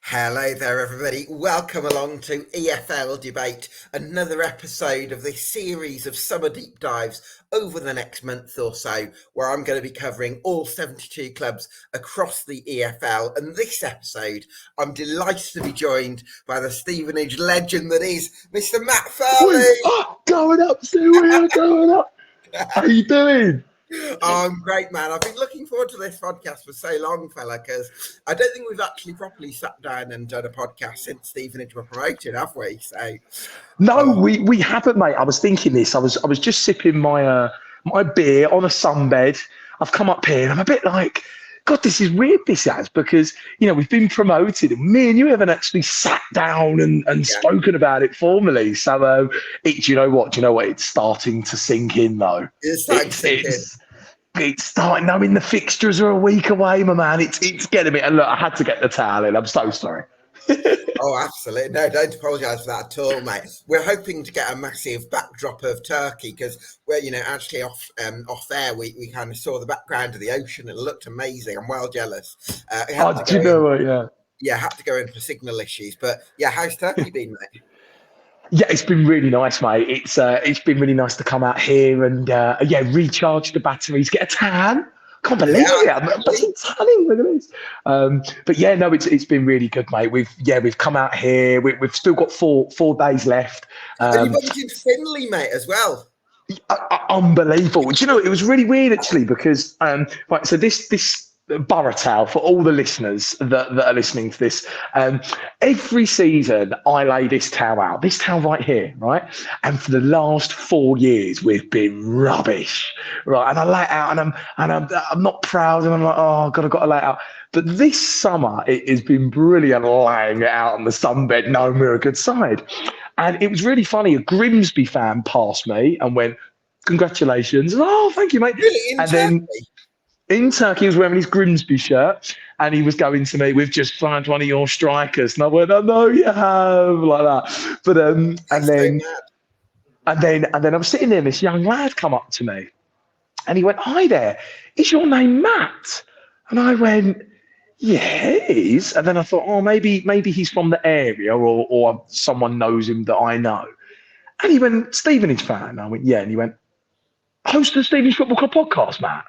Hello there, everybody. Welcome along to EFL Debate, another episode of this series of summer deep dives over the next month or so, where I'm going to be covering all 72 clubs across the EFL. And this episode, I'm delighted to be joined by the Stevenage legend that is Mr. Matt Farley. Going up, Stewie, going up. How you doing? Oh, I'm great, man. I've been looking forward to this podcast for so long, fella, because I don't think we've actually properly sat down and done a podcast since Stevenage were promoted, have we? No, we haven't, mate. I was thinking this. I was just sipping my beer on a sunbed. I've come up here and I'm a bit like, God, this is weird, this has, because, we've been promoted and me and you haven't actually sat down and spoken about it formally. So, do you know what? It's starting to sink in, though. It's starting to sink in. It's starting. I mean, the fixtures are a week away, my man. It's getting me. And look, I had to get the towel in. I'm so sorry. Oh, absolutely. No, don't apologise for that at all, mate. We're hoping to get a massive backdrop of Turkey because we're, actually off air, we kind of saw the background of the ocean. It looked amazing. I'm well jealous. Do you know what? Yeah. Yeah, had to go in for signal issues. But yeah, how's Turkey been, mate? Yeah, it's been really nice, mate. It's been really nice to come out here and recharge the batteries, get a tan. Can't believe it! I'm tanning. Look at this. But yeah, no, it's been really good, mate. We've come out here. We've still got four days left. And you bumped into Finley, mate, as well. Unbelievable. Do you know, it was really weird actually because so this Borough towel for all the listeners that are listening to this. Every season, I lay this towel out, this towel right here, right? And for the last 4 years, we've been rubbish, right? And I lay it out, and I'm not proud, and I'm like, oh God, I've got to lay it out. But this summer, it has been brilliant laying it out on the sunbed, knowing we're a good side. And it was really funny. A Grimsby fan passed me and went, "Congratulations!" Oh, thank you, mate. Really? Then. In Turkey, he was wearing his Grimsby shirt and he was going to me, "We've just signed one of your strikers." And I went, "I know you have," like that. But and then I was sitting there and this young lad come up to me and he went, "Hi there, is your name Matt?" And I went, "Yeah, it is." And then I thought, oh, maybe he's from the area or someone knows him that I know. And he went, "Stevenage fan?" And I went, "Yeah." And he went, "Host of the Stevenage Football Club podcast, Matt?"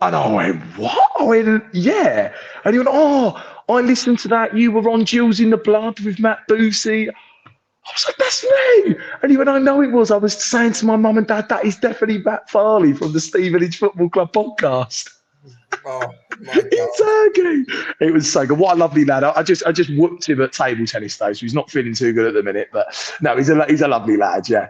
And I went, "What?" I went, "Yeah." And he went, "Oh, I listened to that. You were on Jules in the Blood with Matt Boosie." I was like, "That's me." And he went, "I know it was. I was saying to my mum and dad, that is definitely Matt Farley from the Stevenage Football Club podcast." Oh, my God. In Turkey. It was so good. What a lovely lad. I just whooped him at table tennis though, so he's not feeling too good at the minute. But no, he's a lovely lad, yeah.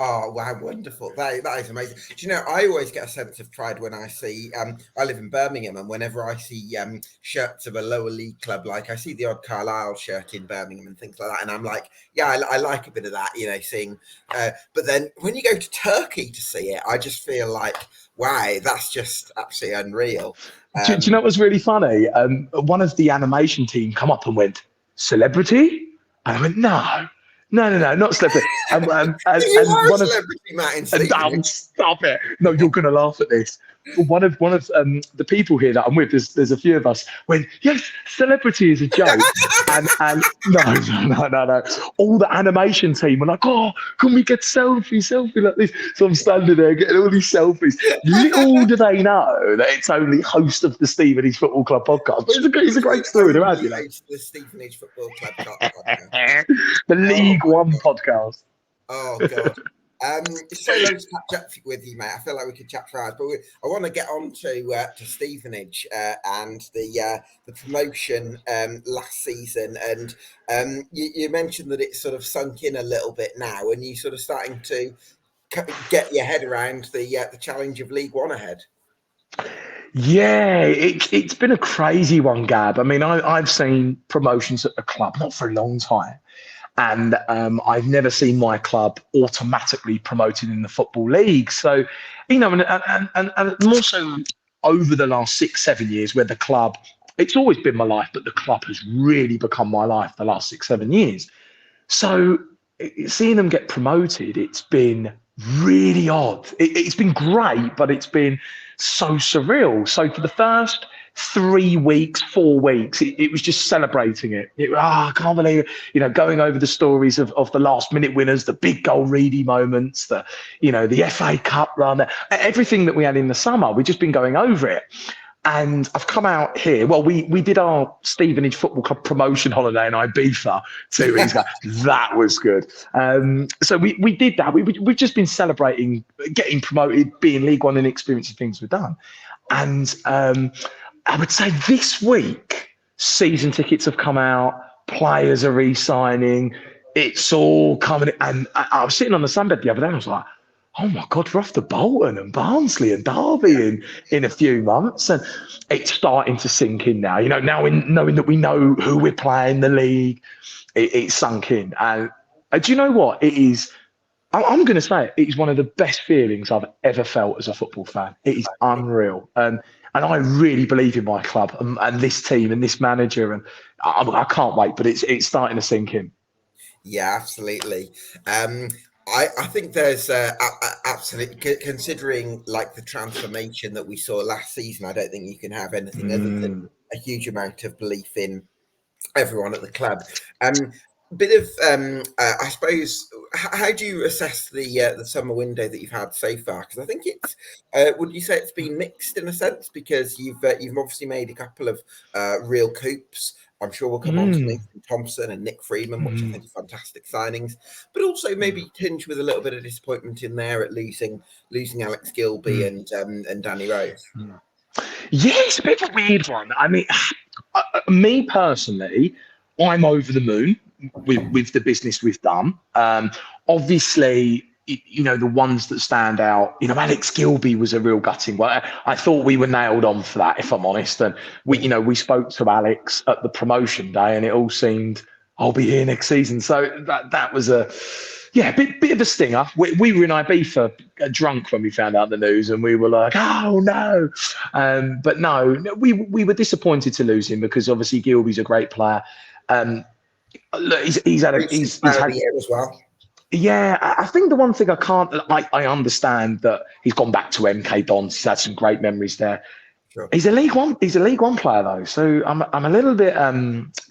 Oh, wow, wonderful. That is amazing. Do you know, I always get a sense of pride when I see, I live in Birmingham, and whenever I see shirts of a lower league club, like I see the odd Carlisle shirt in Birmingham and things like that, and I'm like, yeah, I like a bit of that, seeing. But then when you go to Turkey to see it, I just feel like, wow, that's just absolutely unreal. Do you know what was really funny? One of the animation team come up and went, "Celebrity?" And I went, No, not celebrity. You are a celebrity, Matt. Stop it! No, you're going to laugh at this. One of the people here that I'm with, there's a few of us, went, "Yes, celebrity is a joke," and no. All the animation team were like, "Oh, can we get selfie like this?" So I'm standing there getting all these selfies. Little do they know that it's only host of the Stevenage Football Club podcast. But it's a great story to add, The Stevenage Football Club podcast. The League One podcast. Oh God. So loads to catch up with you, mate. I feel like we could chat for hours, but I want to get on to Stevenage and the promotion last season. And you mentioned that it's sort of sunk in a little bit now, and you sort of starting to get your head around the challenge of League One ahead. Yeah, it's been a crazy one, Gab. I mean, I've seen promotions at the club not for a long time. And I've never seen my club automatically promoted in the Football League. So, and more so over the last 6-7 years where the club, it's always been my life, but the club has really become my life the last 6-7 years. So seeing them get promoted, it's been really odd. It's been great, but it's been so surreal. So for the first 3 weeks, 4 weeks, it was just celebrating it. I can't believe it. Going over the stories of the last minute winners, the big goal Reedy moments, the FA Cup run, everything that we had in the summer. We've just been going over it. And I've come out here. Well, we did our Stevenage Football Club promotion holiday in Ibiza 2 weeks ago. That was good. So we did that. We've just been celebrating getting promoted, being League One, and experiencing things we've done. And I would say this week, season tickets have come out. Players are re-signing. It's all coming. And I was sitting on the sunbed the other day. And I was like, oh my God, we're off to Bolton and Barnsley and Derby in a few months. And it's starting to sink in now. Now knowing that we know who we're playing, the league, it's sunk in. And do you know what? It is, I'm going to say it is one of the best feelings I've ever felt as a football fan. It is unreal. And I really believe in my club and this team and this manager. And I can't wait, but it's starting to sink in. Yeah, absolutely. I think there's absolutely, considering like the transformation that we saw last season, I don't think you can have anything other than a huge amount of belief in everyone at the club. Bit of, I suppose, how do you assess the summer window that you've had so far? Because I think it's, would you say it's been mixed in a sense? Because you've obviously made a couple of real coups. I'm sure we'll come on to Nathan Thompson and Nick Freeman, which I think are fantastic signings, but also maybe tinged with a little bit of disappointment in there at losing Alex Gilbey and Danny Rose. Yeah, it's a bit of a weird one. I mean, me personally, I'm over the moon with the business we've done. Obviously, the ones that stand out, Alex Gilbey was a real gutting one. I thought we were nailed on for that, if I'm honest. And we spoke to Alex at the promotion day and it all seemed, I'll be here next season. So that was a bit of a stinger. We were in Ibiza drunk when we found out the news and we were like, oh no. But no, we were disappointed to lose him because obviously Gilbey's a great player. Look, he's had the year as well. Yeah, I think the one thing I understand that he's gone back to MK Dons. He's had some great memories there. Sure. He's a League One player though, so I'm a little bit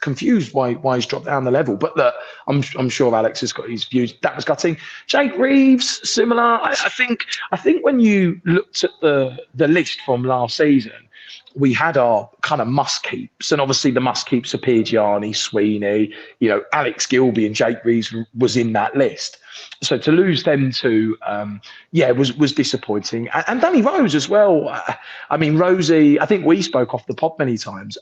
confused why he's dropped down the level. But look, I'm sure Alex has got his views. That was gutting. Jake Reeves, similar. I think when you looked at the list from last season, we had our kind of must keeps, and obviously the must keeps are Gianni, Sweeney, Alex Gilbey and Jake Reeves was in that list. So to lose them two, was disappointing. And Danny Rose as well. I mean, Rosie, I think we spoke off the pod many times.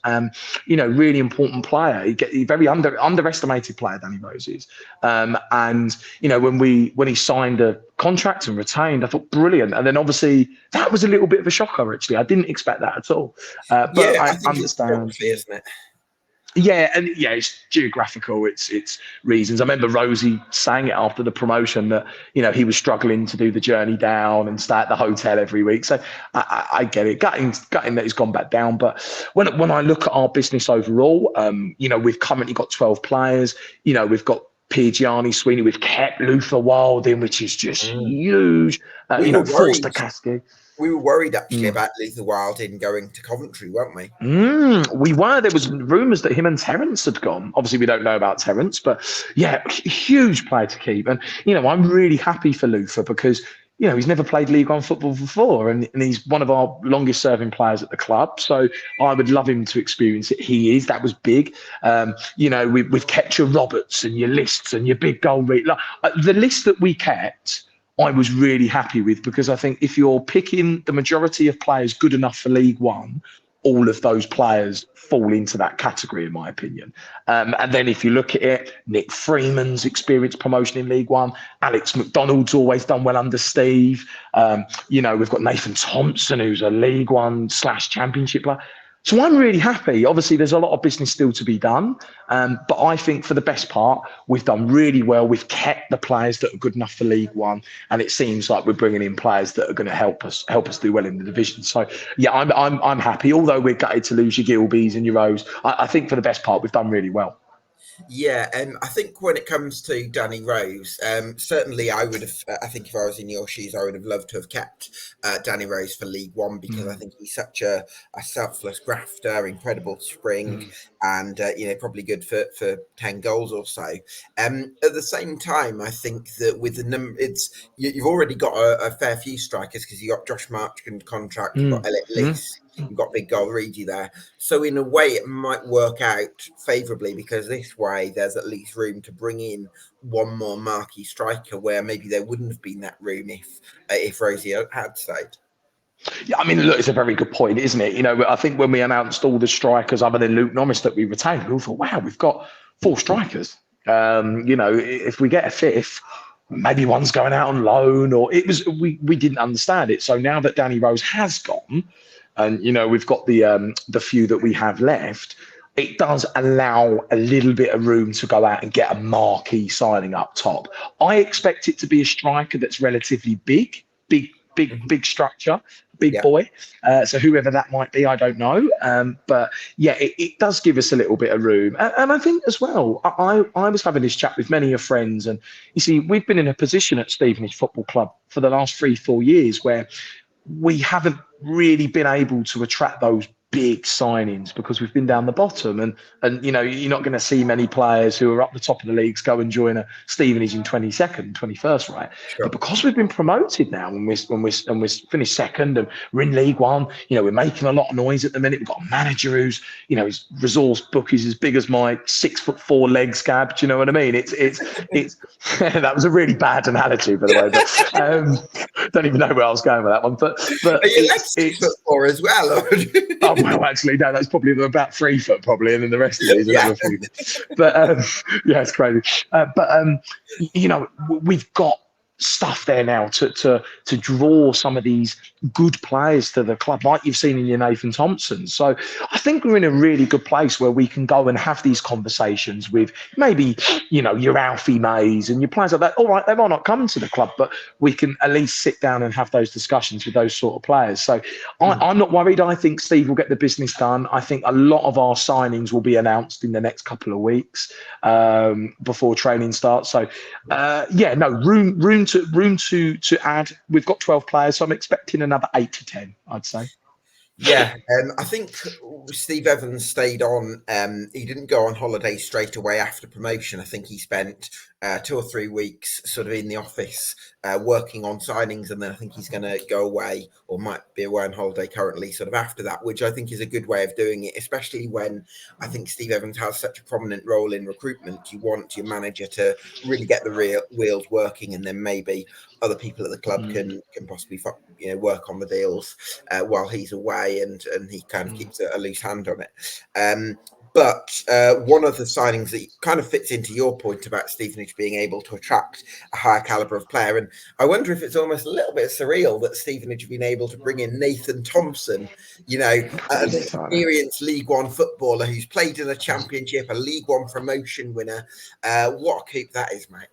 Really important player. He very underestimated player, Danny Rose is. And when he signed a contract and retained, I thought brilliant. And then obviously that was a little bit of a shocker. Actually, I didn't expect that at all. But I understand, isn't it? Yeah, and it's geographical. It's reasons. I remember Rosie saying it after the promotion that he was struggling to do the journey down and stay at the hotel every week. So I get it. Gutting that he's gone back down. But when I look at our business overall, we've currently got 12 players. We've got Gianni, Sweeney. We've kept Luther Wilding, which is just huge. Forster Kasky. We were worried actually about Luther Wilding going to Coventry, weren't we? We were. There was rumours that him and Terence had gone. Obviously, we don't know about Terence, but huge player to keep. And I'm really happy for Luther because he's never played League One football before, and he's one of our longest serving players at the club. So I would love him to experience it. He is. That was big. We've kept your Roberts and your Lists and your big goal rate. The list that we kept, I was really happy with, because I think if you're picking the majority of players good enough for League One, all of those players fall into that category, in my opinion. And then if you look at it, Nick Freeman's experienced promotion in League One, Alex McDonald's always done well under Steve. We've got Nathan Thompson, who's a League One / Championship player. So I'm really happy. Obviously, there's a lot of business still to be done. But I think for the best part, we've done really well. We've kept the players that are good enough for League One. And it seems like we're bringing in players that are going to help us do well in the division. So, I'm happy. Although we're gutted to lose your Gilbeys and your Rose, I think for the best part, we've done really well. Yeah, and I think when it comes to Danny Rose, certainly I would have. I think if I was in your shoes, I would have loved to have kept Danny Rose for League One because I think he's such a selfless grafter, incredible spring, and probably good for 10 goals or so. At the same time, I think that with the number, you've already got a fair few strikers because you got Josh Marchand contract, you've got Elliot Lees. You've got Big Goal Reedy there. So in a way, it might work out favourably because this way there's at least room to bring in one more marquee striker where maybe there wouldn't have been that room if Rosie had stayed. Yeah, I mean, look, it's a very good point, isn't it? I think when we announced all the strikers other than Luke Norris that we retained, we thought, wow, we've got 4 strikers. If we get a fifth, maybe one's going out on loan, or we didn't understand it. So now that Danny Rose has gone, and we've got the few that we have left, it does allow a little bit of room to go out and get a marquee signing up top. I expect it to be a striker that's relatively big structure, big boy. So whoever that might be, I don't know. But yeah, it does give us a little bit of room. And I think as well, I was having this chat with many of friends, and you see, we've been in a position at Stevenage Football Club for the last 3-4 years where we haven't really been able to attract those big signings because we've been down the bottom, and you're not going to see many players who are up the top of the leagues go and join a Stevenage in 22nd, 21st, right? Sure. But because we've been promoted now, and we're finished second, and we're in League One, we're making a lot of noise at the minute. We've got a manager who's, his resource book is as big as my 6'4" legs, Gab. Do you know what I mean? It's that was a really bad analogy, by the way. But don't even know where I was going with that one. But are your legs 6'4" as well? Oh, well, actually, no, that's probably about 3 foot, probably, and then the rest of it is another few. But yeah, it's crazy. We've got stuff there now to draw some of these good players to the club, like you've seen in your Nathan Thompson. So I think we're in a really good place where we can go and have these conversations with maybe, your Alfie Mays and your players like that. All right, they might not come to the club, but we can at least sit down and have those discussions with those sort of players. So I'm not worried. I think Steve will get the business done. I think a lot of our signings will be announced in the next couple of weeks before training starts. So room to add. We've got 12 players, so I'm expecting another 8 to 10, I'd say. Yeah, I think Steve Evans stayed on. He didn't go on holiday straight away after promotion. I think he spent 2 or 3 weeks sort of in the office working on signings, and then I think he's going to go away, or might be away on holiday currently, sort of after that, which I think is a good way of doing it, especially when I think Steve Evans has such a prominent role in recruitment. You want your manager to really get the wheels working, and then maybe other people at the club can possibly work on the deals while he's away, and he kind of keeps a loose hand on it. But one of the signings that kind of fits into your point about Stevenage being able to attract a higher calibre of player, and I wonder if it's almost a little bit surreal that Stevenage have been able to bring in Nathan Thompson, an experienced League One footballer who's played in a championship, a League One promotion winner. What a coup that is, mate.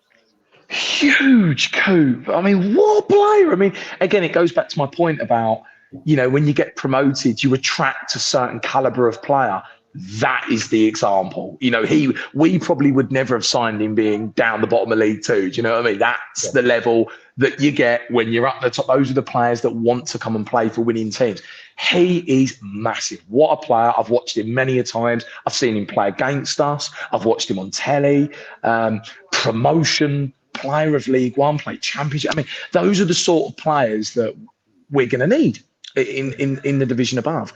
Huge coup. I mean, what a player. I mean, again, it goes back to my point about, when you get promoted, you attract a certain calibre of player. That is the example. We probably would never have signed him being down the bottom of League Two. Do you know what I mean? That's the level that you get when you're up the top. Those are the players that want to come and play for winning teams. He is massive. What a player. I've watched him many a times. I've seen him play against us. I've watched him on telly. Promotion player of League One, play Championship. I mean, those are the sort of players that we're going to need in the division above.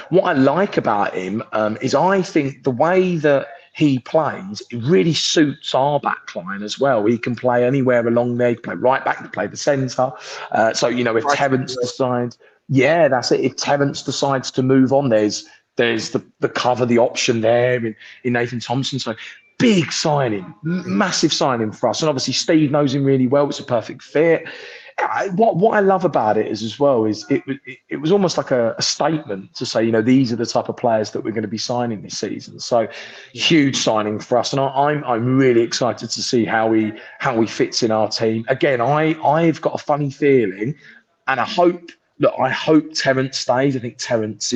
What I like about him is I think the way that he plays, it really suits our back line as well. He can play anywhere along there. He can play right back, he can play the centre. If Terence decides, that's it. If Terence decides to move on, there's the cover, the option there in Nathan Thompson. So big signing, massive signing for us. And obviously Steve knows him really well. It's a perfect fit. What I love about it is it was almost like a statement to say, these are the type of players that we're going to be signing this season. So huge signing for us, and I'm really excited to see how he fits in our team. Again, I've got a funny feeling, and I hope look, I hope Terence stays. I think Terence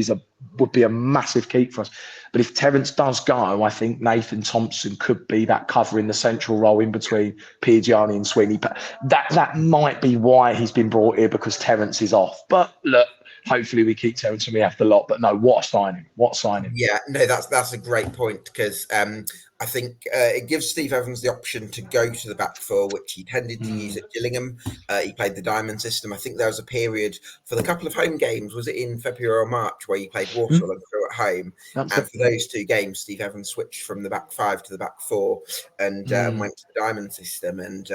would be a massive keep for us. But if Terence does go, I think Nathan Thompson could be that cover in the central role in between Piergiani and Sweeney. But that might be why he's been brought here, because Terence is off. But look, hopefully we keep Terence and we have the lot. But no, what a signing! What a signing! Yeah, no, that's a great point, because I think it gives Steve Evans the option to go to the back four, which he tended to use at Gillingham. He played the diamond system. I think there was a period for the couple of home games, was it in February or March, where he played Walsall and Crewe at home. And for those 2 games, Steve Evans switched from the back 5 to the back 4 and went to the diamond system. And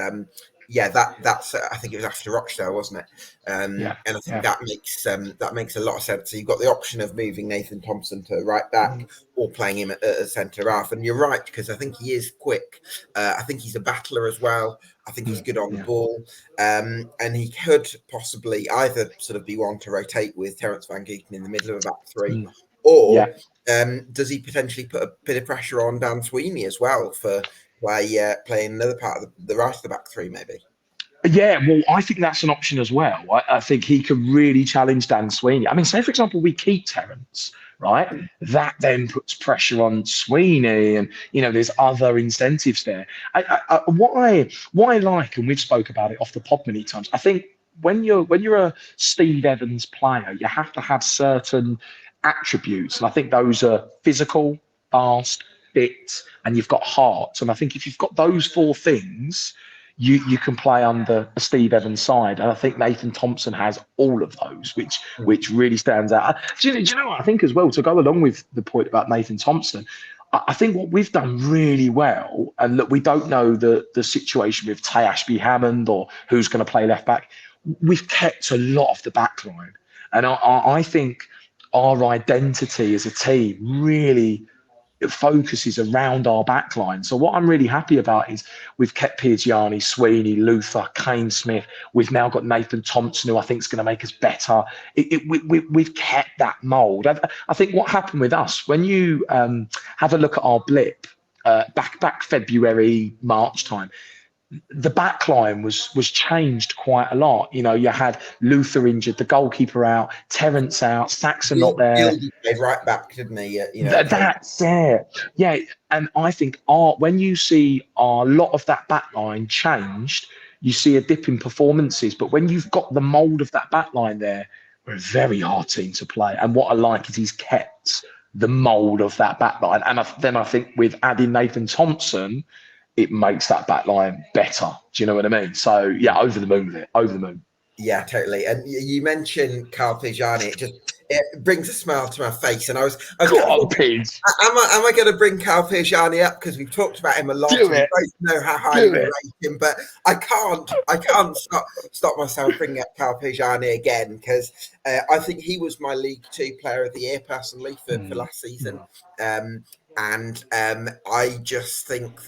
yeah, that's I think it was after Rochdale, wasn't it? And I think that makes a lot of sense. So you've got the option of moving Nathan Thompson to right back or playing him at centre half. And you're right, because I think he is quick. I think he's a battler as well. I think he's good on the ball. And he could possibly either sort of be one to rotate with Terence Van Geeten in the middle of a back 3, or does he potentially put a bit of pressure on Dan Sweeney as well for playing another part of the right of the back 3, maybe? Yeah, well, I think that's an option as well. I think he could really challenge Dan Sweeney. I mean, say, for example, we keep Terence, right? That then puts pressure on Sweeney, and, there's other incentives there. What I like, and we've spoke about it off the pod many times, I think when you're a Steve Evans player, you have to have certain attributes. And I think those are physical, fast, fit, and you've got heart. And I think if you've got those 4 things, you can play under a Steve Evans side. And I think Nathan Thompson has all of those, which really stands out. Do you know what I think as well, to go along with the point about Nathan Thompson? I think what we've done really well, and look, we don't know the situation with Tay Ashby-Hammond or who's going to play left back. We've kept a lot of the back line. And I think our identity as a team really focuses around our back line. So what I'm really happy about is we've kept Piergiani, Sweeney, Luther, Kane Smith. We've now got Nathan Thompson, who I think is going to make us better. We've kept that mould. I think what happened with us, when you have a look at our blip back February, March time, the back line was changed quite a lot. You had Luther injured, the goalkeeper out, Terence out, Saxon not there. He played right back, didn't he? That's it. Yeah, and I think when you see a lot of that back line changed, you see a dip in performances. But when you've got the mould of that back line there, we're a very hard team to play. And what I like is he's kept the mould of that back line. And then I think with adding Nathan Thompson, it makes that back line better. Do you know what I mean? So, yeah, over the moon with it. Over the moon. Yeah, totally. And you mentioned Carl Piergiani. It brings a smile to my face. And I was am I going to bring Carl Piergiani up? Because we've talked about him a lot. We both know how highly we rate him. But I can't stop myself bringing up Carl Piergiani again, because I think he was my League 2 Player of the Year, personally, for last season. And I just think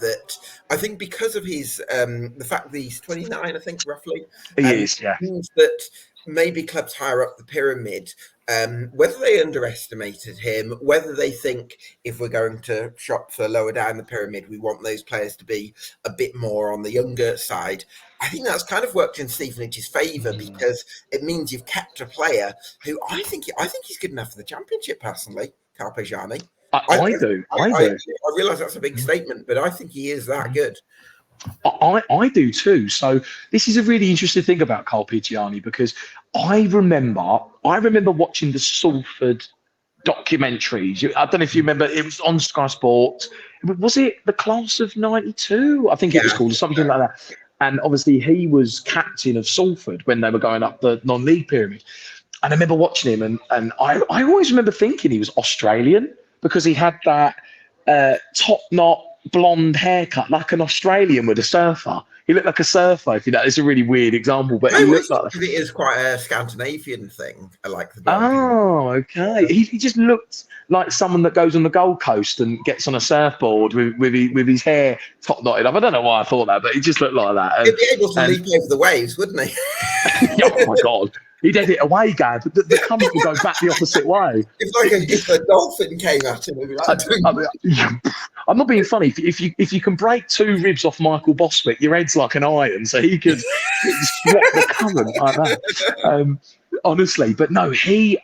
because of his the fact that he's 29, I think, roughly, means that maybe clubs higher up the pyramid, whether they underestimated him, whether they think if we're going to shop for lower down the pyramid, we want those players to be a bit more on the younger side. I think that's kind of worked in Stevenage's favour, because it means you've kept a player who I think he's good enough for the Championship, personally, Carl Piergiani. I do. I realise that's a big statement, but I think he is that good. I do too. So this is a really interesting thing about Carl Piergiani, because I remember watching the Salford documentaries. I don't know if you remember, it was on Sky Sports. Was it the Class of '92? I think it was called, something like that. And obviously he was captain of Salford when they were going up the non-league pyramid. And I remember watching him, and I always remember thinking he was Australian, because he had that top knot blonde haircut like an Australian with a surfer. He looked like a surfer, if you know. It's a really weird example, but he looked like it is quite a Scandinavian thing. I like the blonde. Oh, okay. He just looked like someone that goes on the Gold Coast and gets on a surfboard with his hair top knotted up. I don't know why I thought that, but he just looked like that. He'd be able to leap over the waves, wouldn't he? Oh my God. He'd head it away, Gab. The current would go back the opposite way. If a dolphin came at him, it'd be like, I'm not being funny. If you can break 2 ribs off Michael Bostwick, your head's like an iron, so he could swap the current like that. honestly. But no,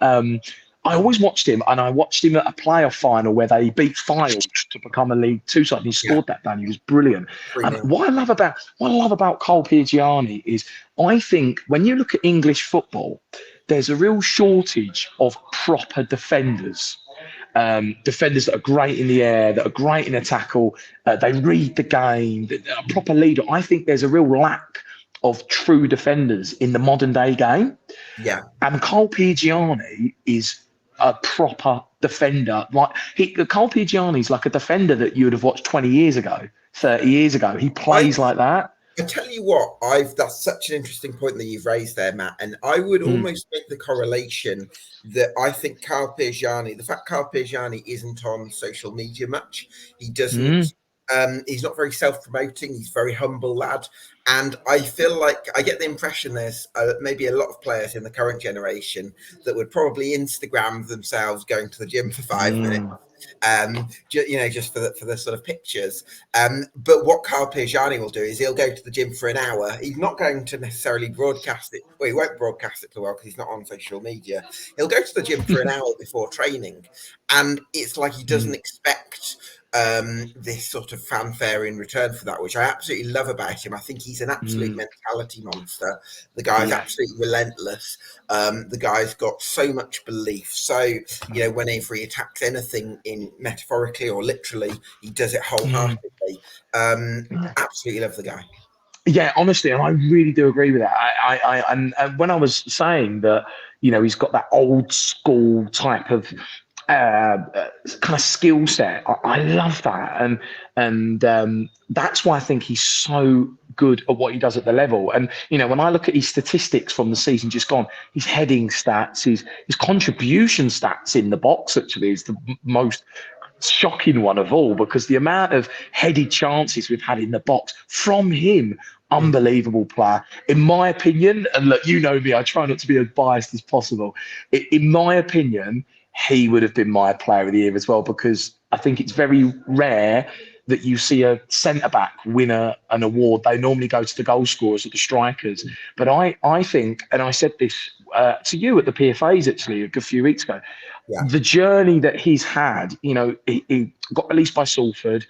I always watched him, and I watched him at a playoff final where they beat Fylde to become a League Two side. And he Yeah, scored that day. And he was brilliant. And 3-0. what I love about Cole Pigiani is I think when you look at English football, there's a real shortage of proper defenders. Defenders that are great in the air, that are great in a tackle, they read the game, a proper leader. I think there's a real lack of true defenders in the modern day game. Yeah. And Cole Pigiani is a proper defender. Cole Pigiani is like a defender that you would have watched 20 years ago, 30 years ago. He plays like that. I tell you what, that's such an interesting point that you've raised there, Matt. And I would almost make the correlation that I think the fact Carl Pigiani isn't on social media much, he doesn't. He's not very self-promoting. He's a very humble lad. And I feel like I get the impression there's maybe a lot of players in the current generation that would probably Instagram themselves going to the gym for 5 minutes. Just for the sort of pictures. But what Carl Pigiani will do is he'll go to the gym for an hour. He's not going to necessarily broadcast it. Well, he won't broadcast it to the world because he's not on social media. He'll go to the gym for an hour before training, and it's like he doesn't expect this sort of fanfare in return for that, which I absolutely love about him. I think he's an absolute mentality monster. The guy's absolutely relentless. The guy's got so much belief. So, whenever he attacks anything in metaphorically or literally, he does it wholeheartedly. Absolutely love the guy. Yeah, honestly, and I really do agree with that. And when I was saying that, he's got that old school type of kind of skill set. I love that, and that's why I think he's so good at what he does at the level. And when I look at his statistics from the season just gone, his heading stats, his contribution stats in the box actually is the most shocking one of all, because the amount of headed chances we've had in the box from him, unbelievable player in my opinion. And look, me, I try not to be as biased as possible. In my opinion, he would have been my player of the year as well, because I think it's very rare that you see a centre-back win an award. They normally go to the goal scorers or the strikers. But I think, and I said this to you at the PFAs actually a good few weeks ago, the journey that he's had, he got released by Salford,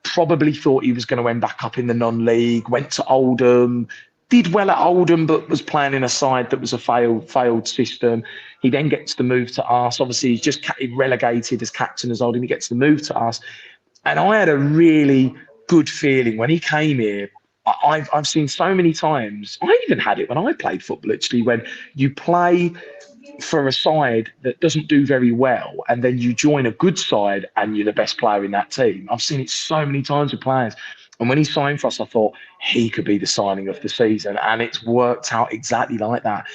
probably thought he was going to end back up in the non-league, went to Oldham, did well at Oldham, but was playing in a side that was a failed system. He then gets the move to us. Obviously, he's just relegated as captain as Oldham. He gets the move to us. And I had a really good feeling when he came here. I've seen so many times, I even had it when I played football, actually, when you play for a side that doesn't do very well and then you join a good side and you're the best player in that team. I've seen it so many times with players. And when he signed for us, I thought he could be the signing of the season. And it's worked out exactly like that.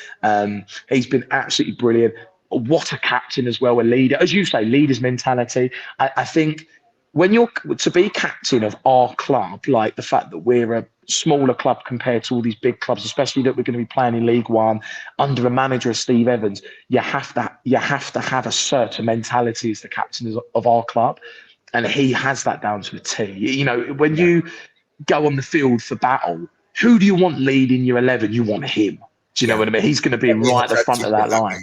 He's been absolutely brilliant. What a captain as well, a leader. As you say, leader's mentality. I think when you're to be captain of our club, like the fact that we're a smaller club compared to all these big clubs, especially that we're going to be playing in League One under a manager of Steve Evans, you have to have a certain mentality as the captain of our club. And he has that down to a T. When you go on the field for battle, who do you want leading your 11? You want him. Do you know what I mean? He's going to be right at the front of that line.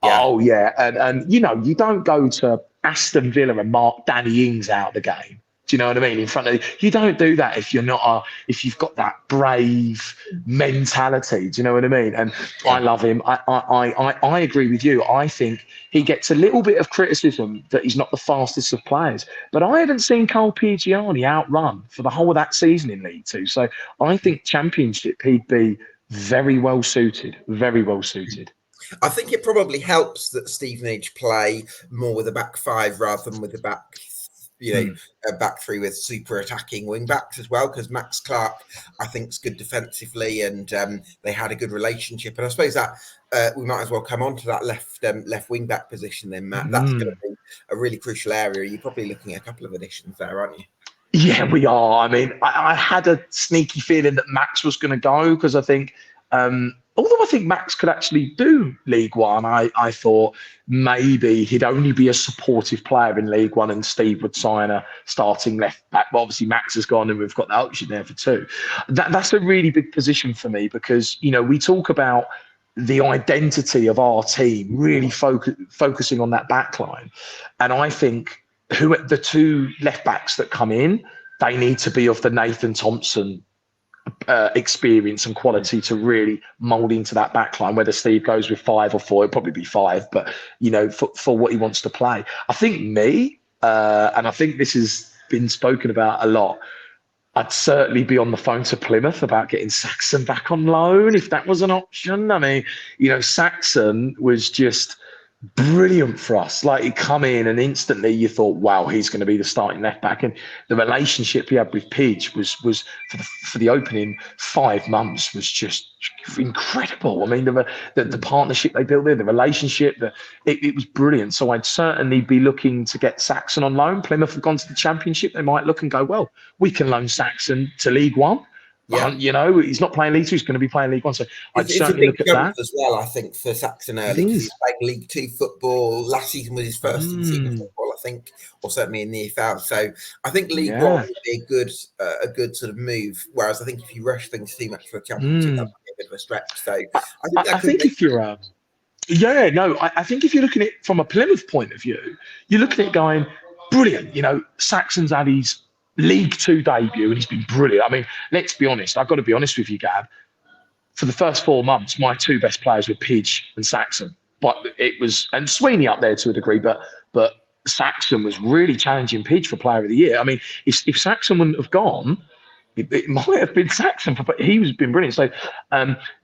Yeah. Oh, yeah. And you don't go to Aston Villa and mark Danny Ings out of the game. Do you know what I mean? In front of you don't do that if you're not if you've got that brave mentality. Do you know what I mean? And I love him. I agree with you. I think he gets a little bit of criticism that he's not the fastest of players, but I haven't seen Cole Pigiani outrun for the whole of that season in League Two. So I think Championship he'd be very well suited. Very well suited. I think it probably helps that Stevenage play more with a back five rather than with a back, a back three with super attacking wing backs as well. Because Max Clark, I think, is good defensively, and they had a good relationship. And I suppose that we might as well come on to that left wing back position then, Matt. That's going to be a really crucial area. You're probably looking at a couple of additions there, aren't you? Yeah, we are. I mean, I had a sneaky feeling that Max was going to go because I think. Although I think Max could actually do League One, I thought maybe he'd only be a supportive player in League One and Steve would sign a starting left back. But obviously Max has gone and we've got the option there for two. That's a really big position for me because, we talk about the identity of our team really focusing on that back line. And I think the two left backs that come in, they need to be of the Nathan Thompson experience and quality to really mould into that back line. Whether Steve goes with 5 or 4, it'll probably be 5, but for what he wants to play. I think and I think this has been spoken about a lot, I'd certainly be on the phone to Plymouth about getting Saxon back on loan if that was an option. I mean, Saxon was just brilliant for us. Like, he'd come in and instantly you thought, wow, he's going to be the starting left back. And the relationship he had with Pidge was for the opening 5 months was just incredible. I mean, the partnership they built there, the relationship, it was brilliant. So I'd certainly be looking to get Saxon on loan. Plymouth have gone to the Championship. They might look and go, well, we can loan Saxon to League One. Yeah. He's not playing League Two, he's going to be playing League One. So I'd certainly look at that. As well, I think, for Saxon early, because he's playing League Two football. Last season was his first in senior football, I think, or certainly in the EFL. So I think League One would be a good sort of move. Whereas I think if you rush things too much for a Championship, that might be a bit of a stretch. So I think if you're I think if you're looking at it from a Plymouth point of view, you're looking at it going, brilliant. Saxon's had his League Two debut and he's been brilliant. I mean, let's be honest. I've got to be honest with you, Gab. For the first 4 months, my 2 best players were Pidge and Saxon. But it was, and Sweeney up there to a degree, but Saxon was really challenging Pidge for Player of the Year. I mean, if Saxon wouldn't have gone, it might have been Saxon, but he's been brilliant. So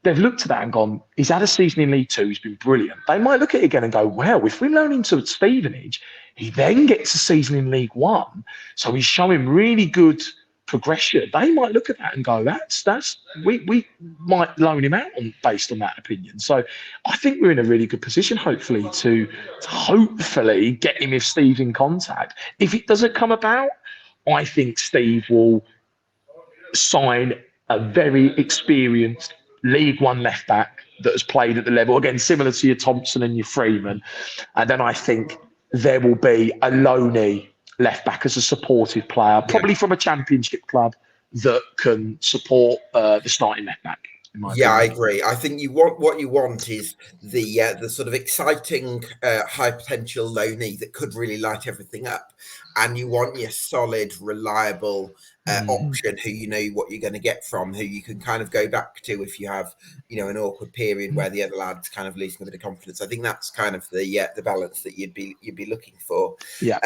they've looked at that and gone, he's had a season in League Two, he's been brilliant. They might look at it again and go, well, if we loan him to Stevenage, he then gets a season in League One, so he's showing really good progression. They might look at that and go, we might loan him out based on that opinion. So I think we're in a really good position, hopefully, to hopefully get him if Steve's in contact. If it doesn't come about, I think Steve will sign a very experienced League One left back that has played at the level, again, similar to your Thompson and your Freeman. And then I think there will be a loanee left back as a supportive player, probably from a Championship club that can support the starting left back. I agree. I think what you want is the sort of exciting high potential loanee that could really light everything up, and you want your solid, reliable option who you know what you're going to get from, who you can kind of go back to if you have an awkward period where the other lad's kind of losing a bit of confidence. I think that's kind of the balance that you'd be looking for. Yeah.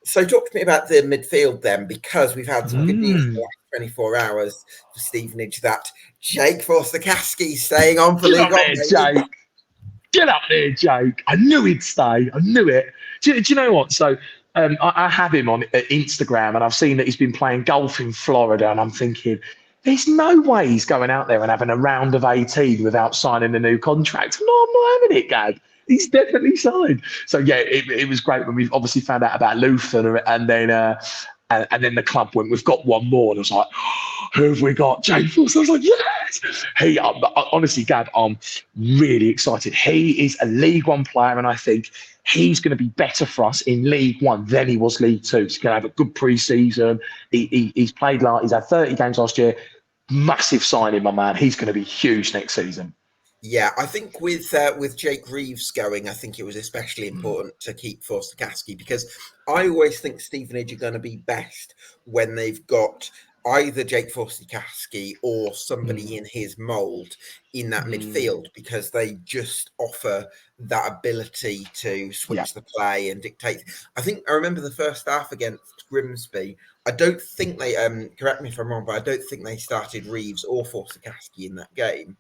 So talk to me about the midfield then, because we've had some good news in the last 24 hours for Stevenage that Jake Forster-Caskey's staying on for League One. Get up there, Jake. I knew he'd stay. I knew it. Do you know what? So I have him on Instagram, and I've seen that he's been playing golf in Florida, and I'm thinking, there's no way he's going out there and having a round of 18 without signing a new contract. No, I'm not having it, Gab. He's definitely signed. So yeah, it was great when we obviously found out about Luther, and then the club went, we've got one more, and I was like, who have we got? Jake Forster. I was like, yes. Honestly, Gab, I'm really excited. He is a League One player, and I think he's going to be better for us in League One than he was League Two. He's going to have a good pre-season. He's played he's had 30 games last year. Massive signing, my man. He's going to be huge next season. Yeah, I think with Jake Reeves going, I think it was especially important to keep Forster-Caskey, because I always think Stevenage are going to be best when they've got either Jake Forster-Caskey or somebody in his mould in that midfield, because they just offer that ability to switch the play and dictate. I remember the first half against Grimsby. I don't think they, correct me if I'm wrong, but I don't think they started Reeves or Forster-Caskey in that game.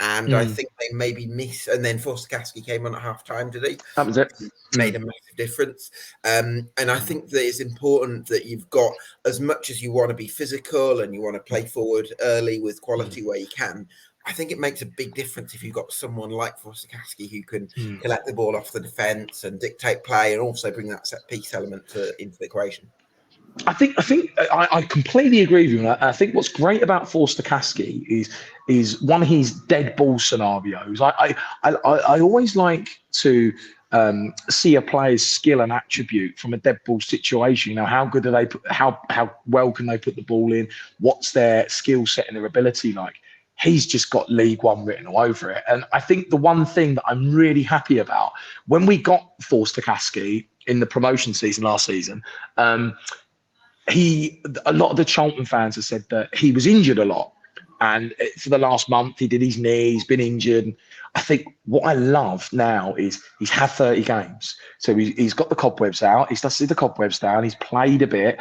And I think they maybe and then Forster-Caskey came on at half time, did he? That was it. Made a massive difference. And I think that it's important that you've got, as much as you want to be physical and you want to play forward early with quality where you can, I think it makes a big difference if you've got someone like Forster-Caskey who can collect the ball off the defence and dictate play, and also bring that set piece element into the equation. I think I completely agree with you. I think what's great about Forster-Caskey is one of his dead ball scenarios. I always like to see a player's skill and attribute from a dead ball situation. How good are they? How well can they put the ball in? What's their skill set and their ability like? he's just got League One written all over it. And I think the one thing that I'm really happy about, when we got Forster Caskey in the promotion season last season, a lot of the Charlton fans have said that he was injured a lot. And for the last month, he did his knee, he's been injured. I think what I love now is he's had 30 games. So he's got the cobwebs out. He's dusted the cobwebs down. He's played a bit.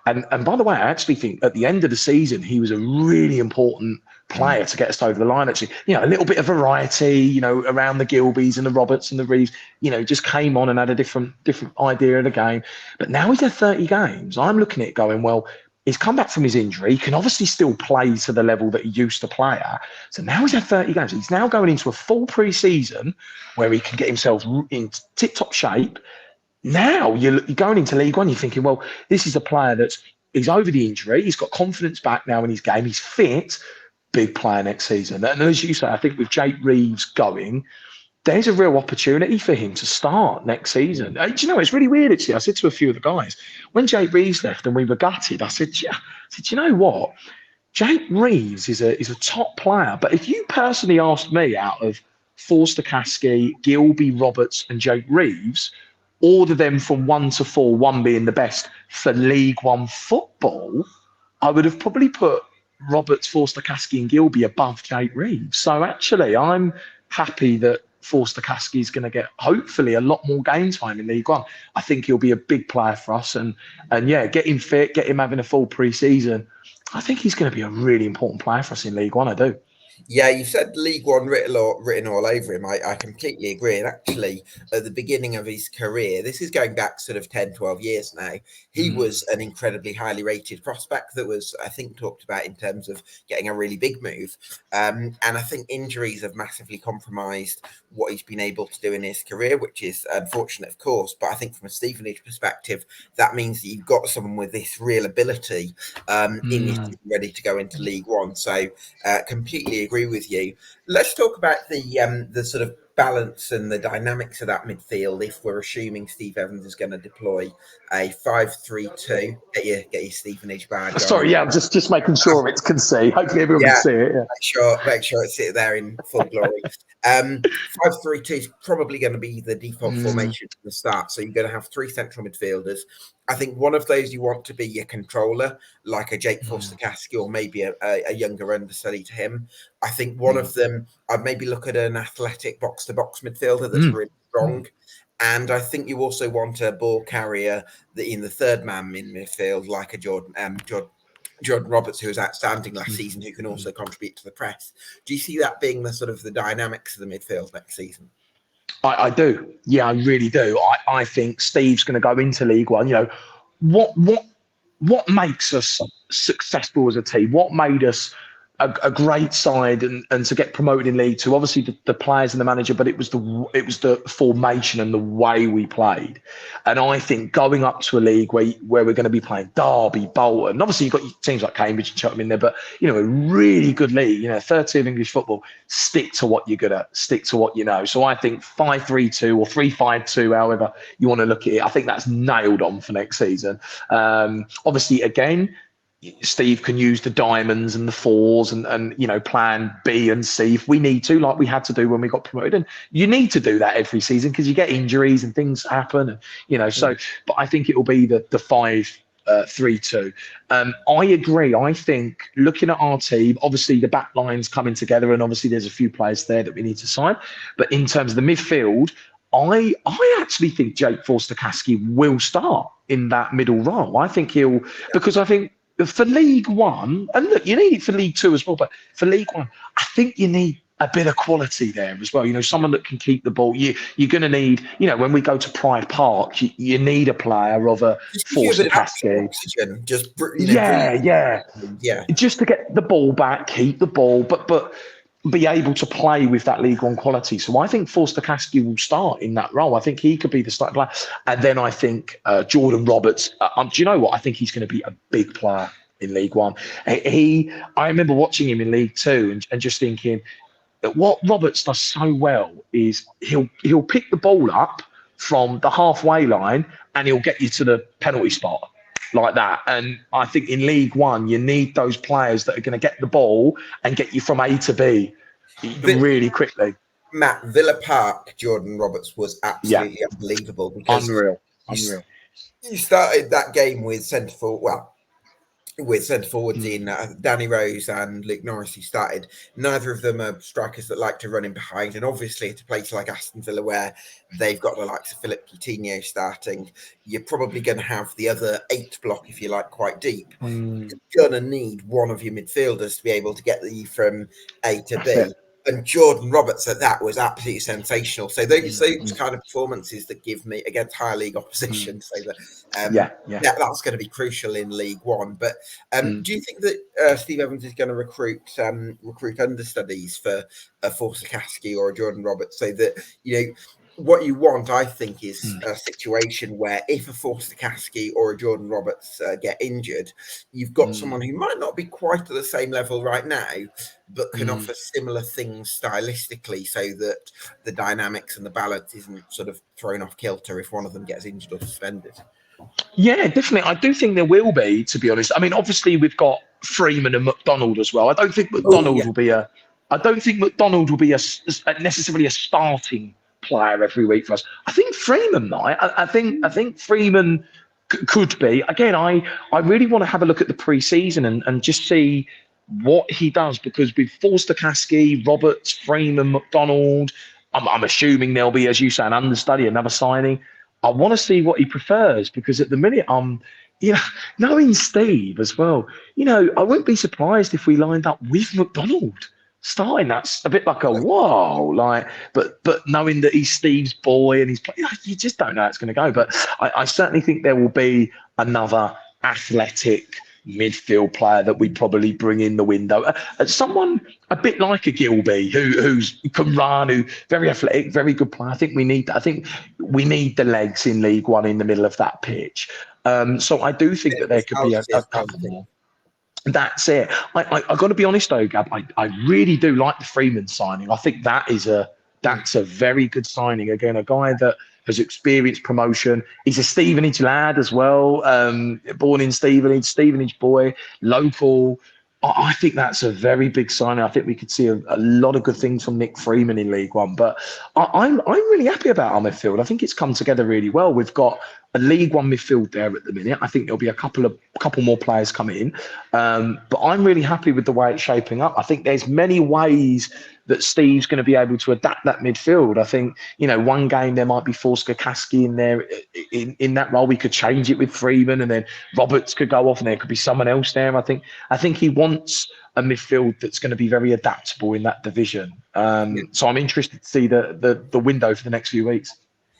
And by the way, I actually think at the end of the season, he was a really important player to get us over the line, actually. A little bit of variety, around the Gilbys and the Roberts and the Reeves, just came on and had a different idea of the game. But now he's had 30 games. I'm looking at it going, well, he's come back from his injury. He can obviously still play to the level that he used to play at. So now he's had 30 games. He's now going into a full pre-season where he can get himself in tip-top shape. Now you're going into League One, you're thinking, well, this is a player he's over the injury. He's got confidence back now in his game. He's fit. Big player next season. And as you say, I think with Jake Reeves going, there's a real opportunity for him to start next season. Do you know, it's really weird, actually. I said to a few of the guys, when Jake Reeves left and we were gutted, I said, you know what? Jake Reeves is a top player. But if you personally asked me, out of Forster Caskey, Gilby, Roberts and Jake Reeves, order them from 1 to 4, 1 being the best for League One football, I would have probably put Roberts, Forster Caskey and Gilby above Jake Reeves. So actually, I'm happy that Forster Caskey is going to get hopefully a lot more game time in League One. I think he'll be a big player for us, and get him fit, get him having a full pre-season. I think he's going to be a really important player for us in League One. I do. Yeah, you said League One written all over him. I completely agree. And actually, at the beginning of his career, this is going back sort of 10, 12 years now, he was an incredibly highly rated prospect that was, I think, talked about in terms of getting a really big move. And I think injuries have massively compromised what he's been able to do in his career, which is unfortunate, of course. But I think from a Stevenage perspective, that means that you've got someone with this real ability in his team ready to go into League One. So completely agree with you. Let's talk about the sort of balance and the dynamics of that midfield if we're assuming Steve Evans is going to deploy a 5-3-2. Get your Stevenage badge. Sorry, I'm just making sure it can see. Hopefully everyone can see it. Yeah. Make sure it's there in full glory. 5-3-2 is probably going to be the default formation from the start. So you're going to have 3 central midfielders. I think one of those you want to be your controller, like a Jake Forster Caskey or maybe a younger understudy to him. I think one of them, I'd maybe look at an athletic box-to-box midfielder that's really strong. And I think you also want a ball carrier in the third man in midfield, like a Jordan Roberts, who was outstanding last season, who can also contribute to the press. Do you see that being the sort of the dynamics of the midfield next season? I do. Yeah, I really do. I think Steve's going to go into League One. What makes us successful as a team? What made us a great side and to get promoted in League Two? Obviously the players and the manager, but it was the formation and the way we played. And I think going up to a league where we're going to be playing Derby, Bolton, obviously you've got teams like Cambridge and Cheltenham in there, but a really good league, third tier of English football. Stick to what you're good at, stick to what you know. So I think 5-3-2 or 3-5-2, however you want to look at it, I think that's nailed on for next season. Obviously, again, Steve can use the diamonds and the 4s and plan B and C if we need to, like we had to do when we got promoted. And you need to do that every season because you get injuries and things happen. And, so, but I think it will be the 5-3-2. I agree. I think looking at our team, obviously the back line's coming together and obviously there's a few players there that we need to sign. But in terms of the midfield, I actually think Jake Forster Caskey will start in that middle role. I think because I think for League One, and look, you need it for League Two as well, but for League One, I think you need a bit of quality there as well. Someone that can keep the ball. You're going to need, when we go to Pride Park, you need a player of a Forster Caskey. Yeah. Just to get the ball back, keep the ball, but be able to play with that League One quality. So I think Forster Caskey will start in that role. I think he could be the starting player. And then I think Jordan Roberts, do you know what? I think he's going to be a big player in League One. I remember watching him in League Two and just thinking that what Roberts does so well is he'll pick the ball up from the halfway line and he'll get you to the penalty spot. like that. And I think in League One, you need those players that are going to get the ball and get you from A to B really quickly. Matt, Villa Park, Jordan Roberts was Yeah, absolutely unbelievable because unreal. you started that game with centre forward. Well, with centre forwards in Danny Rose and Luke Norris, who started. Neither of them are strikers that like to run in behind. And obviously, at a place like Aston Villa, where they've got the likes of Philip Coutinho starting, you're probably going to have the other 8 block, if you like, quite deep. You're going to need one of your midfielders to be able to get you from A to B. And Jordan Roberts at that was absolutely sensational. So those kind of performances that give me against higher league opposition, so that that's going to be crucial in League One. But do you think that Steve Evans is going to recruit understudies for a Forsakaski or a Jordan Roberts, so that what you want, I think, is a situation where if a Forsakaski or a Jordan Roberts get injured, you've got someone who might not be quite at the same level right now, but can offer similar things stylistically, so that the dynamics and the balance isn't sort of thrown off kilter if one of them gets injured or suspended. Yeah, definitely. I do think there will be, to be honest. I mean, obviously we've got Freeman and McDonald as well. I don't think McDonald will be necessarily a starting player every week for us. I think Freeman might. I think Freeman could be. Again, I really want to have a look at the pre-season and just see what he does, because with Forsakaski, Roberts, Freeman, McDonald, I'm assuming there'll be, as you say, an understudy, another signing. I want to see what he prefers, because at the minute, knowing Steve as well, I wouldn't be surprised if we lined up with McDonald starting. That's a bit like a whoa, but knowing that he's Steve's boy and you just don't know how it's going to go. But I certainly think there will be another athletic midfield player that we probably bring in the window. Someone a bit like a Gilby who can run, who very athletic, very good player. I think we need the legs in League One in the middle of that pitch. So I do think that there could be a couple more. That's it. I got to be honest though, Gab. I really do like the Freeman signing. I think that's a very good signing. Again, a guy that has experienced promotion. He's a Stevenage lad as well, born in Stevenage boy, local. I think that's a very big signing. I think we could see a lot of good things from Nick Freeman in League One. But I'm really happy about our midfield. I think it's come together really well. We've got a League One midfield there at the minute. I think there'll be a couple more players coming in. But I'm really happy with the way it's shaping up. I think there's many ways that Steve's going to be able to adapt that midfield. I think, one game there might be Forsakaski in there in that role. We could change it with Freeman, and then Roberts could go off and there could be someone else there. I think he wants a midfield that's going to be very adaptable in that division. So I'm interested to see the window for the next few weeks.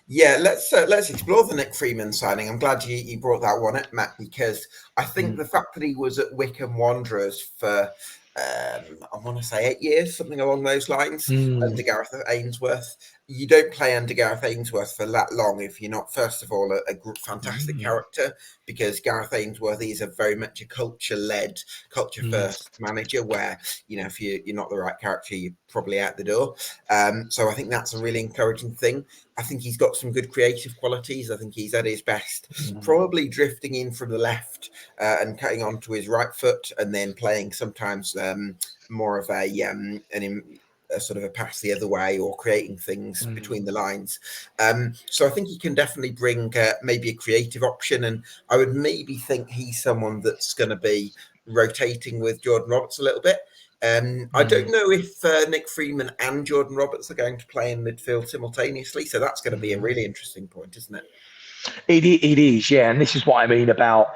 Yeah, let's explore the Nick Freeman signing. I'm glad you brought that one up, Matt, because I think the fact that he was at Wycombe Wanderers for I want to say 8 years, something along those lines, under Gareth Ainsworth. You don't play under Gareth Ainsworth for that long if you're not, first of all, a fantastic character, because Gareth Ainsworth is a very much a culture-led, culture-first manager where, if you're not the right character, you're probably out the door. So I think that's a really encouraging thing. I think he's got some good creative qualities. I think he's at his best, probably drifting in from the left and cutting onto his right foot, and then playing sometimes more of a sort of a pass the other way, or creating things between the lines. So I think he can definitely bring maybe a creative option, and I would maybe think he's someone that's going to be rotating with Jordan Roberts a little bit. I don't know if Nick Freeman and Jordan Roberts are going to play in midfield simultaneously, so that's going to be a really interesting point, isn't it? It is, yeah, and this is what I mean about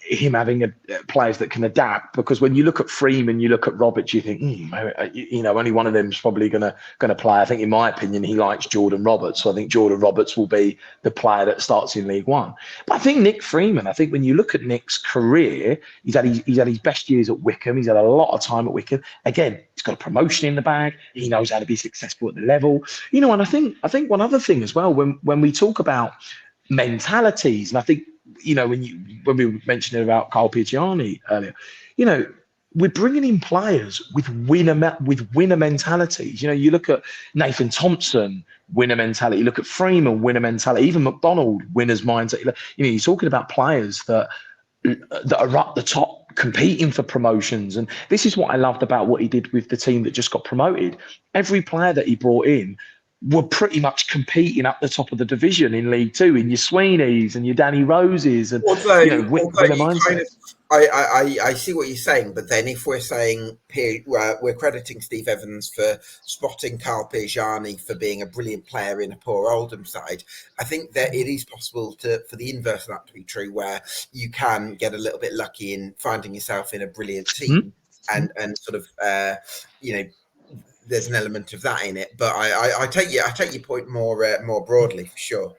him having players that can adapt, because when you look at Freeman, you look at Roberts, you think, only one of them is probably going to play. I think, in my opinion, he likes Jordan Roberts, so I think Jordan Roberts will be the player that starts in League One. But I think Nick Freeman, when you look at Nick's career, he's had his best years at Wycombe. He's had a lot of time at Wycombe. Again, he's got a promotion in the bag. He knows how to be successful at the level. And I think one other thing as well, when we talk about mentalities, and I think, when we were mentioning about Carl Picciani earlier, we're bringing in players with winner mentalities. You know, you look at Nathan Thompson, winner mentality. You look at Freeman, winner mentality. Even McDonald, winner's mindset. You know, you're talking about players that are up the top, competing for promotions. And this is what I loved about what he did with the team that just got promoted. Every player that he brought in were pretty much competing up the top of the division in League Two, in your Sweeneys and your Danny Roses, and although, you know, winner mindset. I see what you're saying, but then if we're saying we're crediting Steve Evans for spotting Carl Pirjani for being a brilliant player in a poor Oldham side, I think that it is possible for the inverse of that to be true, where you can get a little bit lucky in finding yourself in a brilliant team, and sort of you know, there's an element of that in it. But I take your point more broadly, for sure.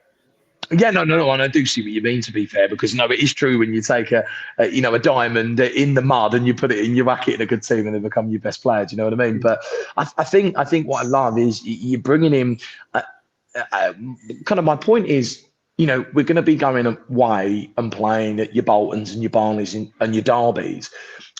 Yeah, no, and I do see what you mean, to be fair, because no, it is true when you take a diamond in the mud and you put it in your bucket in a good team and they become your best player. Do you know what I mean? But I think what I love is you're bringing in. Kind of my point is, you know, we're going to be going away and playing at your Boltons and your Barnleys and your Derbies.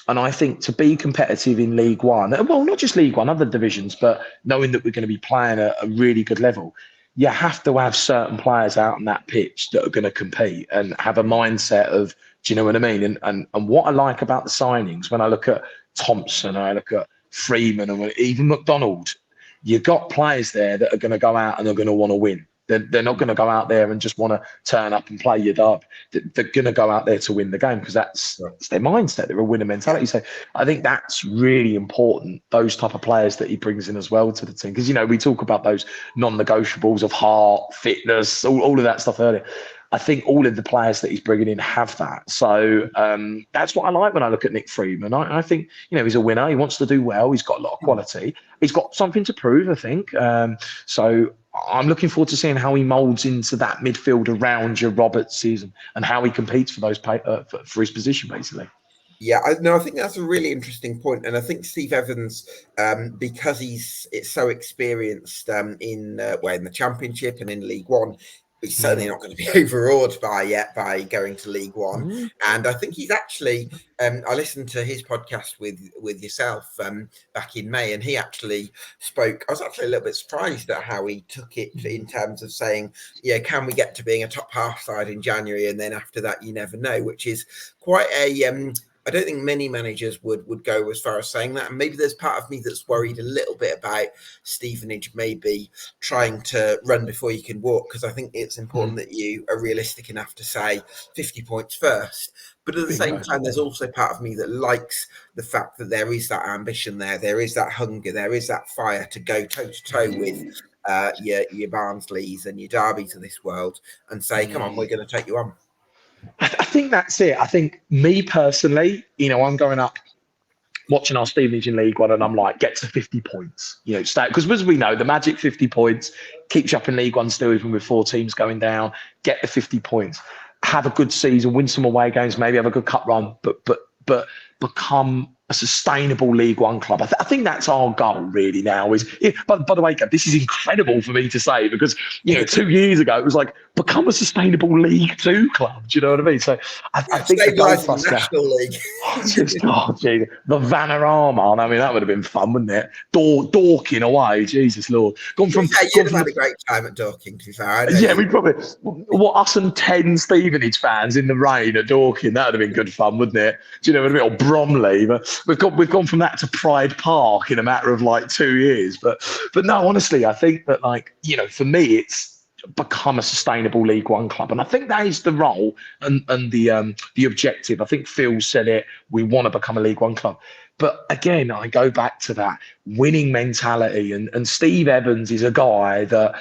And I think to be competitive in League One, well, not just League One, other divisions, but knowing that we're going to be playing at a really good level, you have to have certain players out on that pitch that are going to compete and have a mindset of, do you know what I mean? And what I like about the signings, when I look at Thompson, I look at Freeman, and even McDonald, you've got players there that are going to go out and are going to want to win. They're not going to go out there and just want to turn up and play your derby. They're going to go out there to win the game, because that's their mindset. They're a winner mentality. So I think that's really important, those type of players that he brings in as well to the team. Because, you know, we talk about those non-negotiables of heart, fitness, all of that stuff earlier. I think all of the players that he's bringing in have that. So that's what I like when I look at Nick Freeman. I think, you know, he's a winner. He wants to do well. He's got a lot of quality. He's got something to prove, I think. So I'm looking forward to seeing how he moulds into that midfield around your Robertses and how he competes for those for his position, basically. Yeah, I think that's a really interesting point, and I think Steve Evans, because he's so experienced in the Championship and in League One, he's certainly not going to be overawed by going to League One. And I think he's actually, I listened to his podcast with yourself back in May, and he actually spoke. I was actually a little bit surprised at how he took it in terms of saying, yeah, can we get to being a top half side in January, and then after that you never know, which is quite a I don't think many managers would go as far as saying that. And maybe there's part of me that's worried a little bit about Stevenage maybe trying to run before you can walk, because I think it's important that you are realistic enough to say 50 points first. But at the same time, there's also part of me that likes the fact that there is that ambition there is that hunger, there is that fire to go toe-to-toe with your Barnsleys and your Derbies of this world and say, come on, we're going to take you on. I think that's it. I think, me personally, you know, I'm going up watching our Stevenage in League One, and I'm like, get to 50 points, you know, stay, because as we know, the magic 50 points keeps you up in League One still, even with 4 teams going down. Get the 50 points, have a good season, win some away games, maybe have a good cup run, but become a sustainable League One club. I think that's our goal really now. But by the way, this is incredible for me to say, because, you know, 2 years ago it was like, become a sustainable League Two club. Do you know what I mean? So I think the goal for us now, National League. The Vanarama. I mean, that would have been fun, wouldn't it? Dorking away, Jesus Lord. You'd have had a great time at Dorking, to be fair. Yeah, we probably, us and 10 Stevenage fans in the rain at Dorking, that would have been good fun, wouldn't it? Do you know what I mean? Or Bromley. But we've gone from that to Pride Park in a matter of like 2 years. But no, honestly, I think that, like, you know, for me, it's become a sustainable League One club, and I think that is the role and the objective. I think Phil said it. We want to become a League One club. But again, I go back to that winning mentality, and Steve Evans is a guy that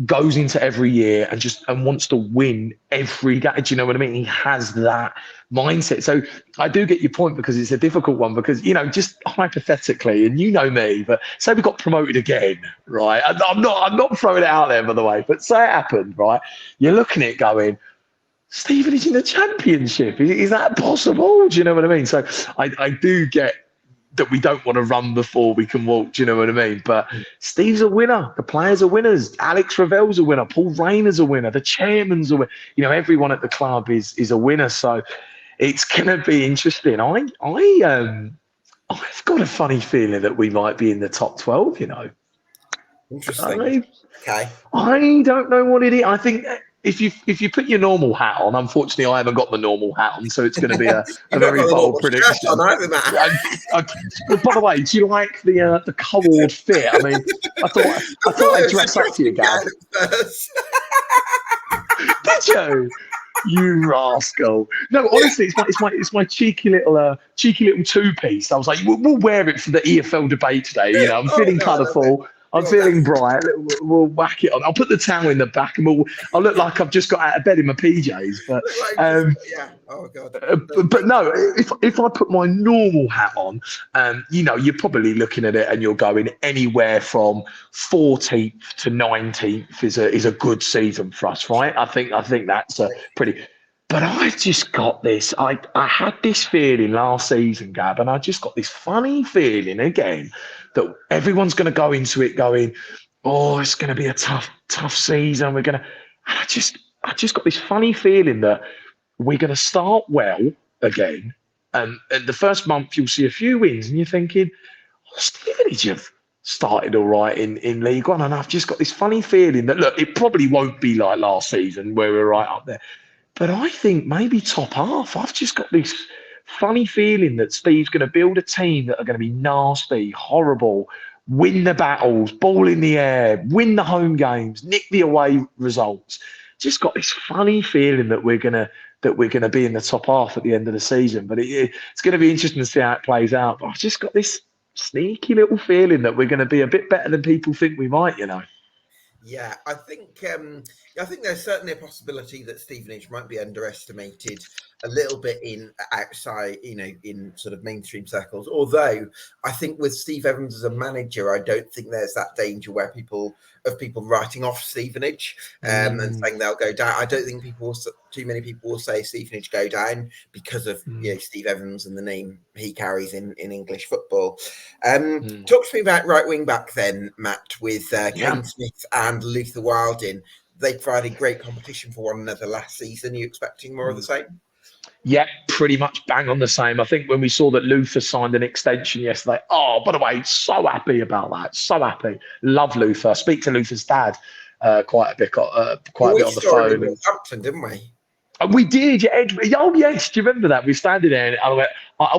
goes into every year and wants to win every game. Do you know what I mean? He has that mindset. So I do get your point, because it's a difficult one, because, you know, just hypothetically, and you know me, but say we got promoted again, right? I'm not throwing it out there, by the way, but say it happened, right? You're looking at it going, Stevenage in the Championship. Is that possible? Do you know what I mean? So I do get that we don't want to run before we can walk. Do you know what I mean? But Steve's a winner. The players are winners. Alex Ravel's a winner. Paul Rayner's a winner. The chairman's a winner. You know, everyone at the club is a winner. So it's going to be interesting. I've got a funny feeling that we might be in the top 12, Interesting. Okay. I don't know what it is. I think if you put your normal hat on, unfortunately, I haven't got the normal hat on, so it's going to be a You've not very got the bold normal shirt prediction. on either, Matt. I, well, by the way, do you like the co-ord fit? I mean, I thought I'd It was a dress up for you, dressing Gab. gown at first. Did you? You rascal! No, honestly, it's my cheeky little two-piece. I was like, we'll wear it for the EFL debate today. I'm Oh, feeling no, I love it. colourful. I'm Well feeling done. bright. We'll whack it on. I'll put the towel in the back, and I'll look like I've just got out of bed in my PJs. But Look like yeah. Oh God. but no, if I put my normal hat on, you're probably looking at it and you're going anywhere from 14th to 19th is a good season for us, right? I think that's a pretty. But I just got this. I had this feeling last season, Gab, and I just got this funny feeling again that everyone's going to go into it going, "Oh, it's going to be a tough season. We're going to." I just got this funny feeling that we're going to start well again. And the first month, you'll see a few wins, and you're thinking, Stevenage have started all right in League One. And I've just got this funny feeling that, look, it probably won't be like last season where we're right up there. But I think maybe top half. I've just got this funny feeling that Steve's going to build a team that are going to be nasty, horrible, win the battles, ball in the air, win the home games, nick the away results. Just got this funny feeling that we're gonna be in the top half at the end of the season. But it's going to be interesting to see how it plays out. But I've just got this sneaky little feeling that we're going to be a bit better than people think we might. Yeah, I think there's certainly a possibility that Stevenage might be underestimated a little bit in outside, in sort of mainstream circles. Although I think with Steve Evans as a manager, I don't think there's that danger where people writing off Stevenage and saying they'll go down. I don't think too many people will say Stevenage go down because of Steve Evans and the name he carries in English football. Talk to me about right wing back then, Matt, with Kane Smith and Luther Wilding. They provided great competition for one another last season. Are you expecting more of the same? Yeah, pretty much bang on the same. I think when we saw that Luther signed an extension yesterday, by the way, so happy about that. So happy. Love Luther. Speak to Luther's dad quite a bit on the phone. In Southampton, didn't we? We did, yeah. Oh, yes. Do you remember that? We standing there and I went,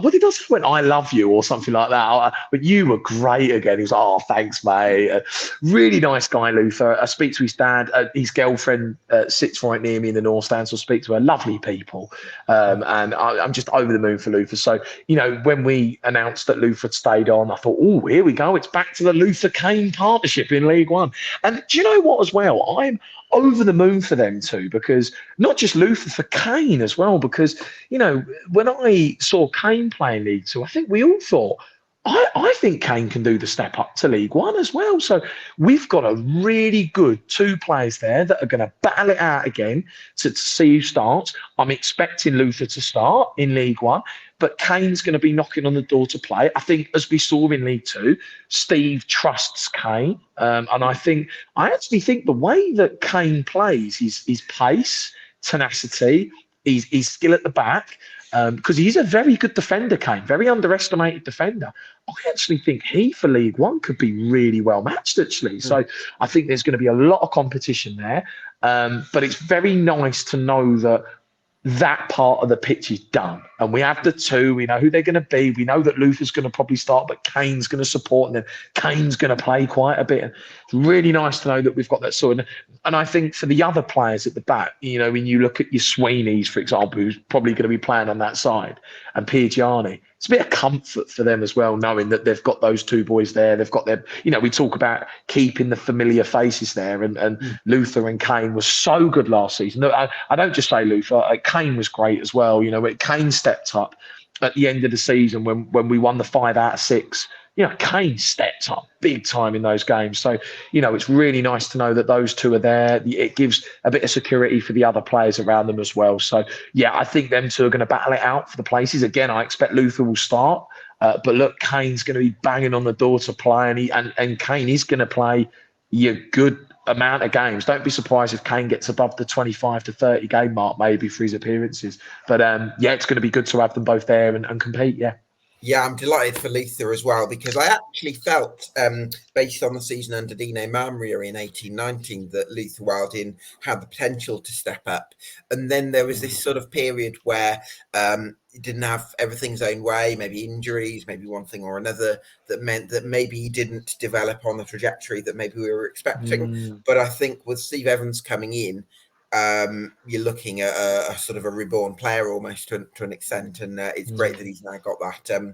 what did I say? I love you or something like that. But you were great again. He was like, oh, thanks, mate. Really nice guy, Luther. I speak to his dad. His girlfriend sits right near me in the North Stand, so I speak to her. Lovely people. And I'm just over the moon for Luther. So, when we announced that Luther had stayed on, I thought, oh, here we go. It's back to the Luther-Kane partnership in League One. And do you know what as well? I'm over the moon for them too, because not just Luther, for Kane as well, because when I saw Kane playing League Two, I think we all thought, I think Kane can do the step up to League One as well. So we've got a really good two players there that are going to battle it out again to see who starts. I'm expecting Luther to start in League One, but Kane's going to be knocking on the door to play. I think, as we saw in League Two, Steve trusts Kane. And I actually think the way that Kane plays, his pace, tenacity, his skill at the back, because he's a very good defender, Kane, very underestimated defender. I actually think he, for League One, could be really well matched, actually. So I think there's going to be a lot of competition there. But it's very nice to know that part of the pitch is done. And we have the two. We know who they're going to be. We know that Luther's going to probably start, but Kane's going to support, and then Kane's going to play quite a bit. And it's really nice to know that we've got that sort of. And I think for the other players at the back, when you look at your Sweeneys, for example, who's probably going to be playing on that side, and Piergiani, it's a bit of comfort for them as well, knowing that they've got those two boys there. They've got their, we talk about keeping the familiar faces there, and Luther and Kane was so good last season. I don't just say Luther, Kane was great as well. Kane stepped up at the end of the season when we won the 5 out of 6. Kane stepped up big time in those games. So, it's really nice to know that those two are there. It gives a bit of security for the other players around them as well. So, yeah, I think them two are going to battle it out for the places. Again, I expect Luther will start. But look, Kane's going to be banging on the door to play, and Kane is going to play your good amount of games. Don't be surprised if Kane gets above the 25 to 30 game mark maybe for his appearances. But, it's going to be good to have them both there and compete, yeah. Yeah, I'm delighted for Luther as well, because I actually felt, based on the season under Dino Marmria in 1819, that Luther Wilding had the potential to step up. And then there was this sort of period where he didn't have everything's own way, maybe injuries, maybe one thing or another, that meant that maybe he didn't develop on the trajectory that maybe we were expecting. But I think with Steve Evans coming in, you're looking at a sort of a reborn player almost to an extent, and it's great that he's now got that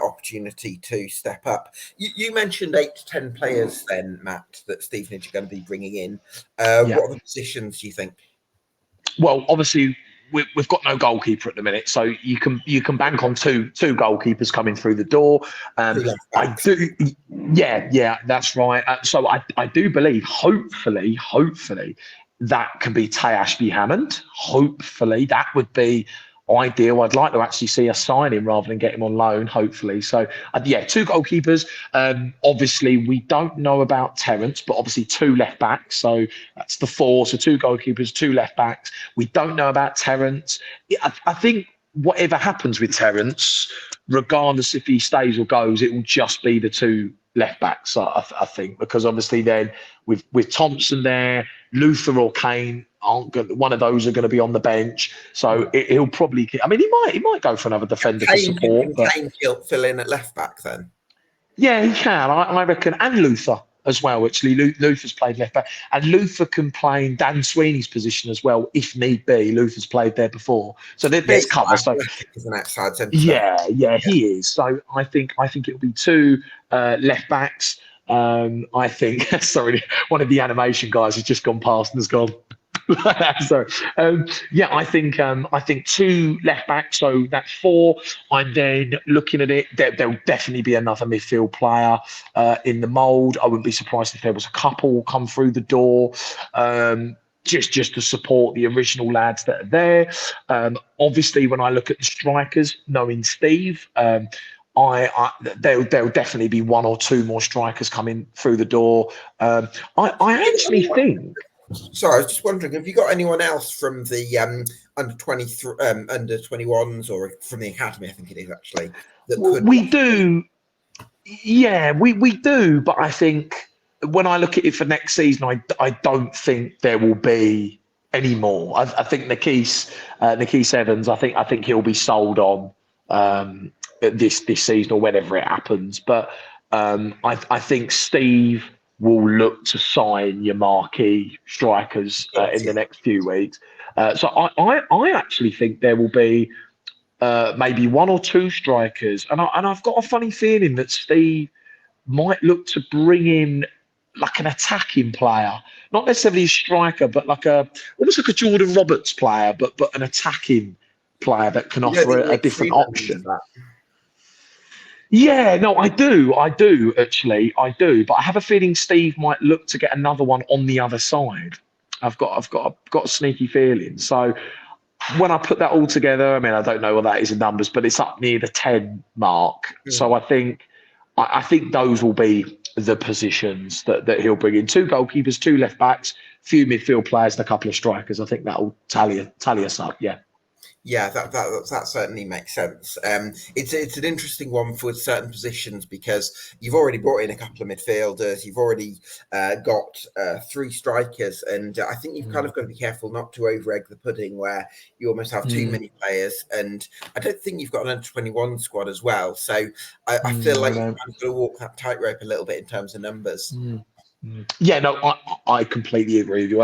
opportunity to step up. You mentioned 8 to 10 players, then Matt, that Stevenage are going to be bringing in. What are the positions do you think? Well, obviously we've got no goalkeeper at the minute, so you can bank on two goalkeepers coming through the door. I do, yeah, that's right. So I do believe, hopefully, that can be Tay Ashby-Hammond. Hopefully, that would be ideal. I'd like to actually see us sign him rather than get him on loan, hopefully. So, yeah, 2 goalkeepers. Obviously, we don't know about Terence, but obviously 2 left backs. So that's the 4. So 2 goalkeepers, 2 left backs. We don't know about Terence. I think whatever happens with Terence, regardless if he stays or goes, it will just be the 2 left backs, I think, because obviously then with Thompson there, Luther or Kane one of those are going to be on the bench, so he'll probably. I mean, he might go for another defender for support. Can Kane fill in at left back then? Yeah, he can. I reckon, and Luther as well. Actually, Luther's played left back, and Luther can play in Dan Sweeney's position as well if need be. Luther's played there before, so there's cover. So he's an outside centre. Yeah, he is. So I think it'll be 2 left backs. I think. Sorry, one of the animation guys has just gone past and has gone. Sorry. I think 2 left backs, so that's 4. I'm then looking at it. There'll definitely be another midfield player in the mould. I wouldn't be surprised if there was a couple come through the door. Just to support the original lads that are there. Obviously, when I look at the strikers, knowing Steve, there'll definitely be 1 or 2 more strikers coming through the door. I actually think. Sorry, I was just wondering, have you got anyone else from the under 23, under 21s, or from the academy? I think it is actually. We do. Yeah, we do. But I think when I look at it for next season, I don't think there will be any more. I think Nikis Evans. I think he'll be sold on this season or whenever it happens. But I think Steve will look to sign your marquee strikers in the next few weeks. So I actually think there will be maybe 1 or 2 strikers, and I've got a funny feeling that Steve might look to bring in like an attacking player, not necessarily a striker, but almost like a Jordan Roberts player, but an attacking player that can offer a different option. Yeah, no, I do actually, but I have a feeling Steve might look to get another one on the other side. I've got a sneaky feeling. So when I put that all together, I mean, I don't know what that is in numbers, but it's up near the 10 mark. So I think those will be the positions that he'll bring in: 2 goalkeepers, 2 left backs, few midfield players, and a couple of strikers. I think that will tally us up. Yeah. Yeah, that certainly makes sense. It's an interesting one for certain positions, because you've already brought in a couple of midfielders, you've already got 3 strikers, and I think you've kind of got to be careful not to over-egg the pudding, where you almost have too many players. And I don't think you've got an under-21 squad as well, so I feel like you've got to walk that tightrope a little bit in terms of numbers. Yeah, no, I completely agree with you.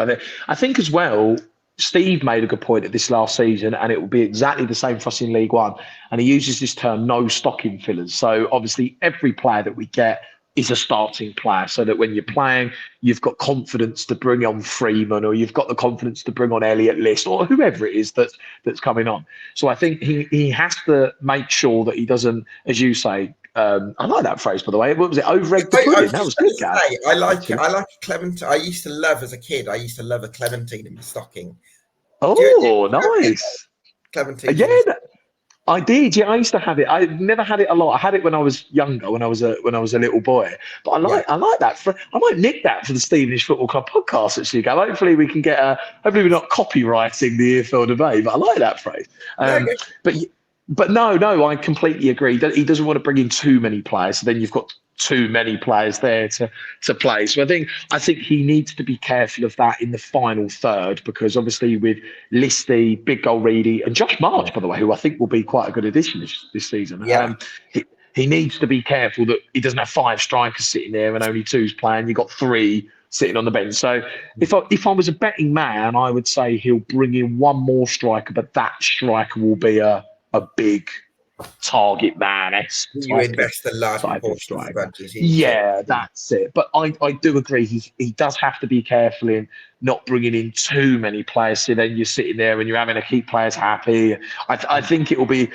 I think as well, Steve made a good point at this last season, and it will be exactly the same for us in League One. And he uses this term, no stocking fillers. So obviously every player that we get is a starting player, so that when you're playing, you've got confidence to bring on Freeman, or you've got the confidence to bring on Elliot List, or whoever it is that's coming on. So I think he has to make sure that he doesn't, as you say, I like that phrase, by the way. What was it? Over-egg the pudding. That was good, Gav. I like a Clementine. I used to love, as a kid, a Clementine in my stocking. Oh, nice. Clementine. Yeah, I did. Yeah, I used to have it. I never had it a lot. I had it when I was younger, when I was a little boy. But I like that. I might nick that for the Stevenage Football Club podcast, actually, Gav. Hopefully we can get hopefully we're not copywriting the EFL debate, but I like that phrase. But But no, I completely agree that he doesn't want to bring in too many players. So then you've got too many players there to play. So I think he needs to be careful of that in the final third, because obviously with Listy, Big Goal Reedy, and Josh March, by the way, who I think will be quite a good addition this season. Yeah. He needs to be careful that he doesn't have 5 strikers sitting there and only 2's playing. You've got 3 sitting on the bench. So if I was a betting man, I would say he'll bring in one more striker, but that striker will be a big target man. You invest a large type of proportion of the striker. budget. Yeah, that's it. But I do agree. He does have to be careful in not bringing in too many players. So then you're sitting there and you're having to keep players happy. I think it will be,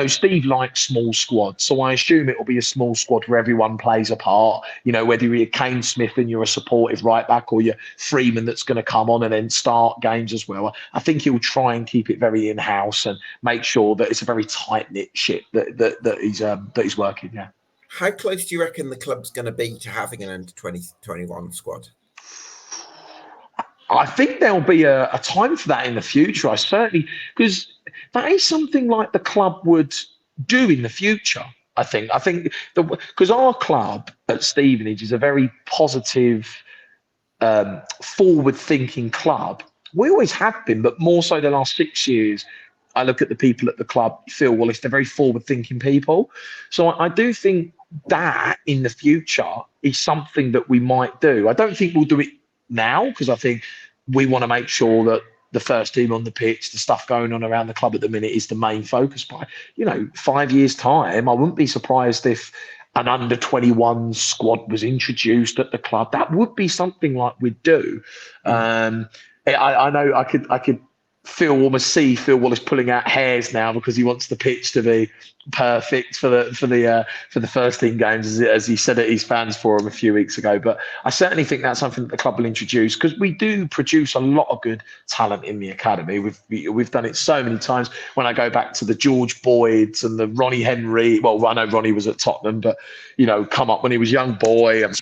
Steve likes small squads. So I assume it will be a small squad where everyone plays a part. Whether you're Kane Smith and you're a supportive right back, or you're Freeman that's going to come on and then start games as well. I think he'll try and keep it very in-house and make sure that it's a very tight-knit ship that he's working. Yeah. How close do you reckon the club's going to be to having an under 21 squad? I think there'll be a time for that in the future. I certainly, because that is something like the club would do in the future. I think because our club at Stevenage is a very positive, forward-thinking club. We always have been, but more so the last 6 years. I look at the people at the club, Phil Wallace, they're very forward-thinking people. So I do think that in the future is something that we might do. I don't think we'll do it now, because I think we want to make sure that the first team on the pitch, the stuff going on around the club at the minute, is the main focus. By 5 years' time, I wouldn't be surprised if an under 21 squad was introduced at the club. That would be something like we'd do. I know I could almost see Phil Wallace pulling out hairs now because he wants the pitch to be perfect for the first team games, as he said at his fans forum a few weeks ago. But I certainly think that's something that the club will introduce, because we do produce a lot of good talent in the academy. We've done it so many times. When I go back to the George Boyds and the Ronnie Henry, well, I know Ronnie was at Tottenham, but come up when he was a young boy, and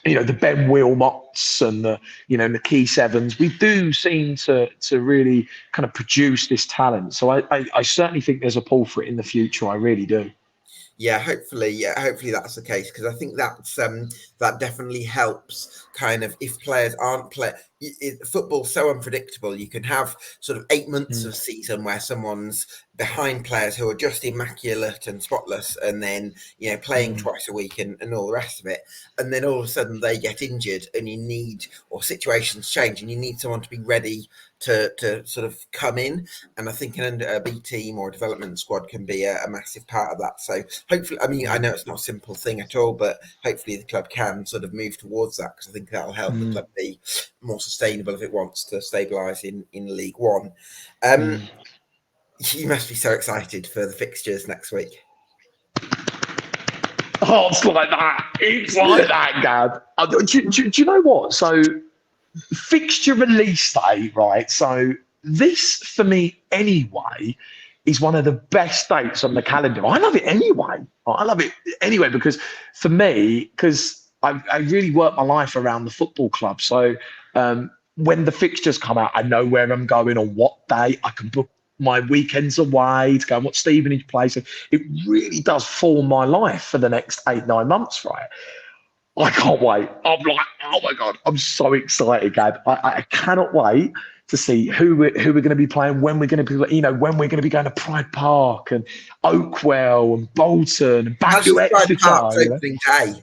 the Ben Wilmots and the Key Sevens, we do seem to really kind of produce this talent. So I certainly think there's a pull for it in the future. I really do. Yeah, hopefully that's the case, because I think that definitely helps. Kind of, if players aren't football's so unpredictable. You can have sort of 8 months of season where someone's behind players who are just immaculate and spotless, and then playing twice a week and all the rest of it, and then all of a sudden they get injured, and or situations change, and you need someone to be ready to sort of come in. And I think a B team or a development squad can be a massive part of that. So hopefully, I know it's not a simple thing at all, but hopefully the club can sort of move towards that, because I think that'll help the club be more sustainable if it wants to stabilise in League One. You must be so excited for the fixtures next week. Oh, it's like that. It's like that, Gab. Do you know what? So, fixture release day, right? So, this, for me anyway, is one of the best dates on the calendar. I love it anyway. Because for me, I really work my life around the football club. So, when the fixtures come out, I know where I'm going on what day. I can book my weekends away to go and watch Stevenage play. So it really does form my life for the next 8-9 months, right? I can't wait. I'm like, oh my God, I'm so excited, Gab. I cannot wait to see who we're going to be playing, when we're going to be, when we're going to be going to Pride Park and Oakwell and Bolton and back to Exeter. Opening day.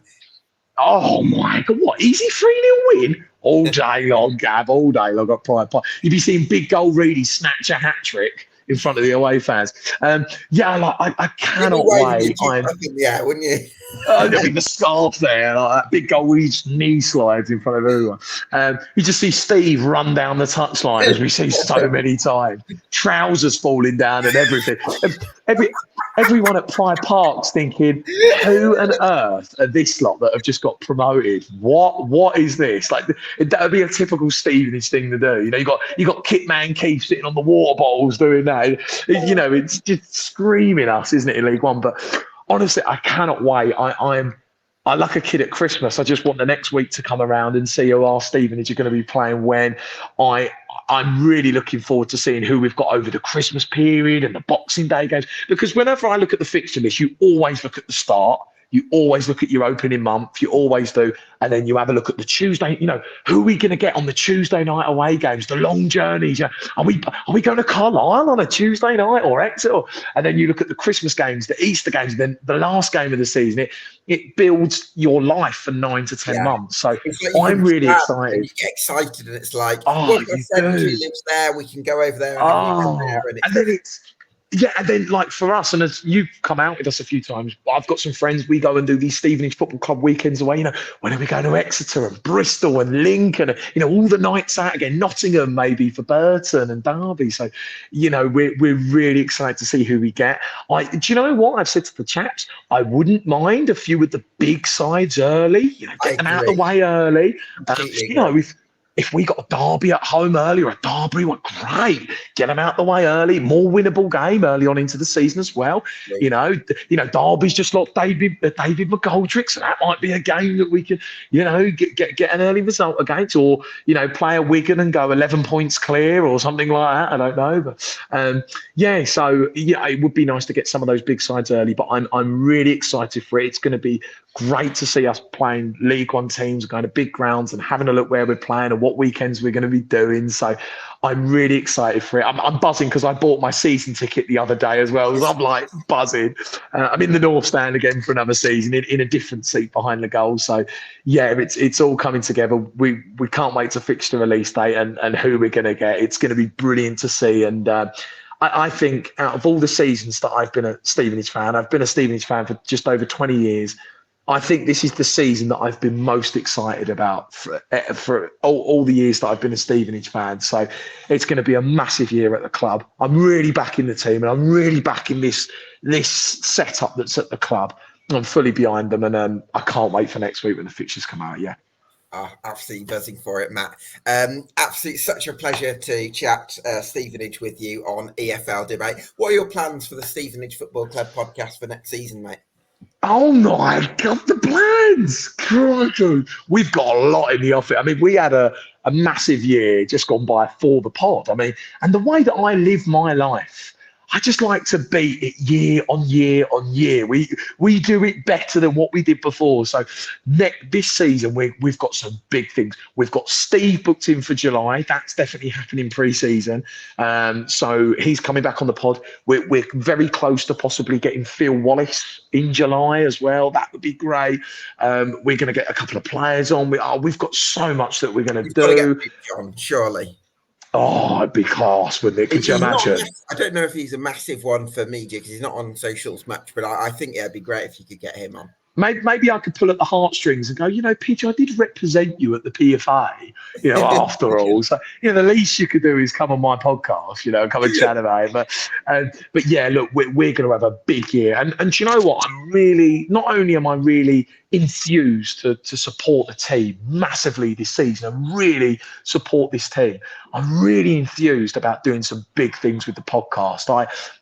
Oh my God, what? Easy 3-0 win? All day long, Gab, all day long at Pride Park. You'd be seeing Big Goal Reedy snatch a hat-trick in front of the away fans. I cannot wait. Yeah, wouldn't you? There'll be the scarf there, like that Big Goal Reedy knee slides in front of everyone. You just see Steve run down the touchline, as we see so many times. Trousers falling down and everything. Everyone at Pride Park's thinking, who on earth are this lot that have just got promoted? What is this? Like, that would be a typical Stevenage thing to do. You got Kitman Keith sitting on the water bottles doing that. It's just screaming us, isn't it, in League One? But honestly, I cannot wait. I'm like a kid at Christmas. I just want the next week to come around and see who our Stevenage are going to be playing when. I'm really looking forward to seeing who we've got over the Christmas period and the Boxing Day games. Because whenever I look at the fixture list, you always look at the start. You always look at your opening month. You always do. And then you have a look at the Tuesday, who are we going to get on the Tuesday night away games, the long journeys? Yeah. Are we going to Carlisle on a Tuesday night or Exeter? And then you look at the Christmas games, the Easter games, then the last game of the season. It builds your life for 9 to 10 months. So I'm really excited. You get excited and it's like, oh, my friend who lives there, we can go over there and have a weekend there. And then it's... Yeah, and then like for us, and as you've come out with us a few times, I've got some friends, we go and do these Stevenage Football Club weekends away, when are we going to Exeter and Bristol and Lincoln, all the nights out again, Nottingham maybe for Burton and Derby. So, we're really excited to see who we get. Do you know what? I've said to the chaps, I wouldn't mind a few of the big sides early, get them out of the way early. If we got a Derby at home early or a Derby, great. Get them out the way early. More winnable game early on into the season as well. Right. Derby's just like David McGoldrick, so that might be a game that we could, get an early result against, or play a Wigan and go 11 points clear or something like that. I don't know, but it would be nice to get some of those big sides early. But I'm really excited for it. It's going to be great to see us playing League One teams, going to big grounds and having a look where we're playing and what weekends we're going to be doing. So I'm really excited for it. I'm buzzing because I bought my season ticket the other day as well. So I'm like buzzing. I'm in the North Stand again for another season in a different seat behind the goal. So yeah, it's all coming together. We can't wait to fix the release date and who we're going to get. It's going to be brilliant to see. And I think out of all the seasons that I've been a Stevenage fan, I've been a Stevenage fan for just over 20 years. I think this is the season that I've been most excited about for all the years that I've been a Stevenage fan. So it's going to be a massive year at the club. I'm really backing the team and I'm really backing this setup that's at the club. I'm fully behind them, and I can't wait for next week when the fixtures come out. Yeah. Absolutely buzzing for it, Matt. Absolutely such a pleasure to chat Stevenage with you on EFL Debate. What are your plans for the Stevenage Football Club podcast for next season, mate? Oh my God, the plans! Crikey. We've got a lot in the office. I mean, we had a massive year just gone by for the pod. I mean, and the way that I live my life, I just like to beat it year on year on year. We do it better than what we did before. So this season, we've got some big things. We've got Steve booked in for July. That's definitely happening pre-season. So he's coming back on the pod. We're very close to possibly getting Phil Wallace in July as well. That would be great. We're going to get a couple of players on. We've got so much that we're going to do. Get John, surely. Oh, it'd be class, wouldn't it? Could you imagine? I don't know if he's a massive one for media because he's not on socials much, but I think it'd be great if you could get him on. Maybe I could pull at the heartstrings and go, PJ, I did represent you at the PFA, after all. So, the least you could do is come on my podcast, come and chat about it. But yeah, look, we're going to have a big year. And do you know what? Not only am I really enthused to support the team massively this season and really support this team, I'm really enthused about doing some big things with the podcast.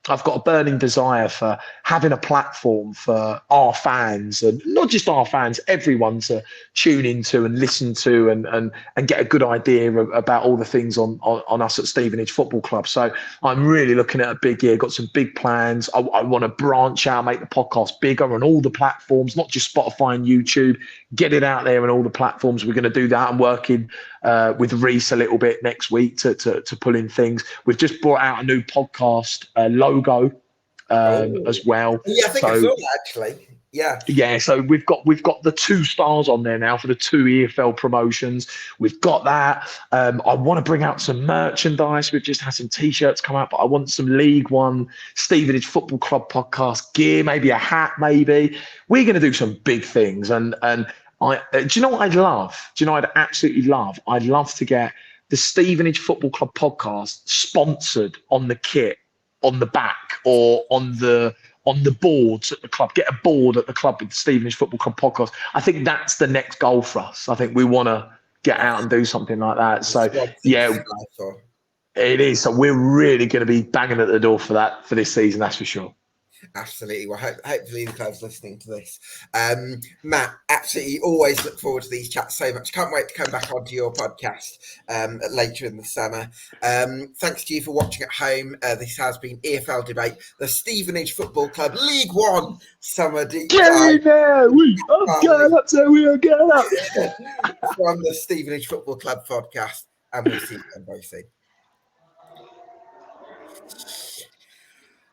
I've got a burning desire for having a platform for our fans, and not just our fans, everyone to tune into and listen to and get a good idea about all the things on us at Stevenage Football Club. So I'm really looking at a big year, got some big plans. I want to branch out, make the podcast bigger on all the platforms, not just Spotify and YouTube, get it out there on all the platforms. We're going to do that. I'm working with Reese a little bit next week to pull in things. We've just brought out a new podcast logo as well. Yeah, I think I saw that actually. Yeah. So we've got the 2 stars on there now for the 2 EFL promotions. We've got that. I want to bring out some merchandise. We've just had some T-shirts come out, but I want some League One Stevenage Football Club podcast gear, maybe a hat, maybe. We're going to do some big things. And do you know what I'd love? Do you know what I'd absolutely love? I'd love to get the Stevenage Football Club podcast sponsored on the kit, on the back, or on the boards at the club. Get a board at the club with the Stevenage Football Club podcast. I think that's the next goal for us. I think we want to get out and do something like that. So yeah, it is. So we're really going to be banging at the door for that for this season. That's for sure. Absolutely. Well, hopefully the club's listening to this. Matt, absolutely always look forward to these chats so much. Can't wait to come back onto your podcast later in the summer. Thanks to you for watching at home. This has been EFL Debate, the Stevenage Football Club League One Summer Deep Dive. We are going up, so we are going up. From the Stevenage Football Club podcast, and we'll see you again very soon.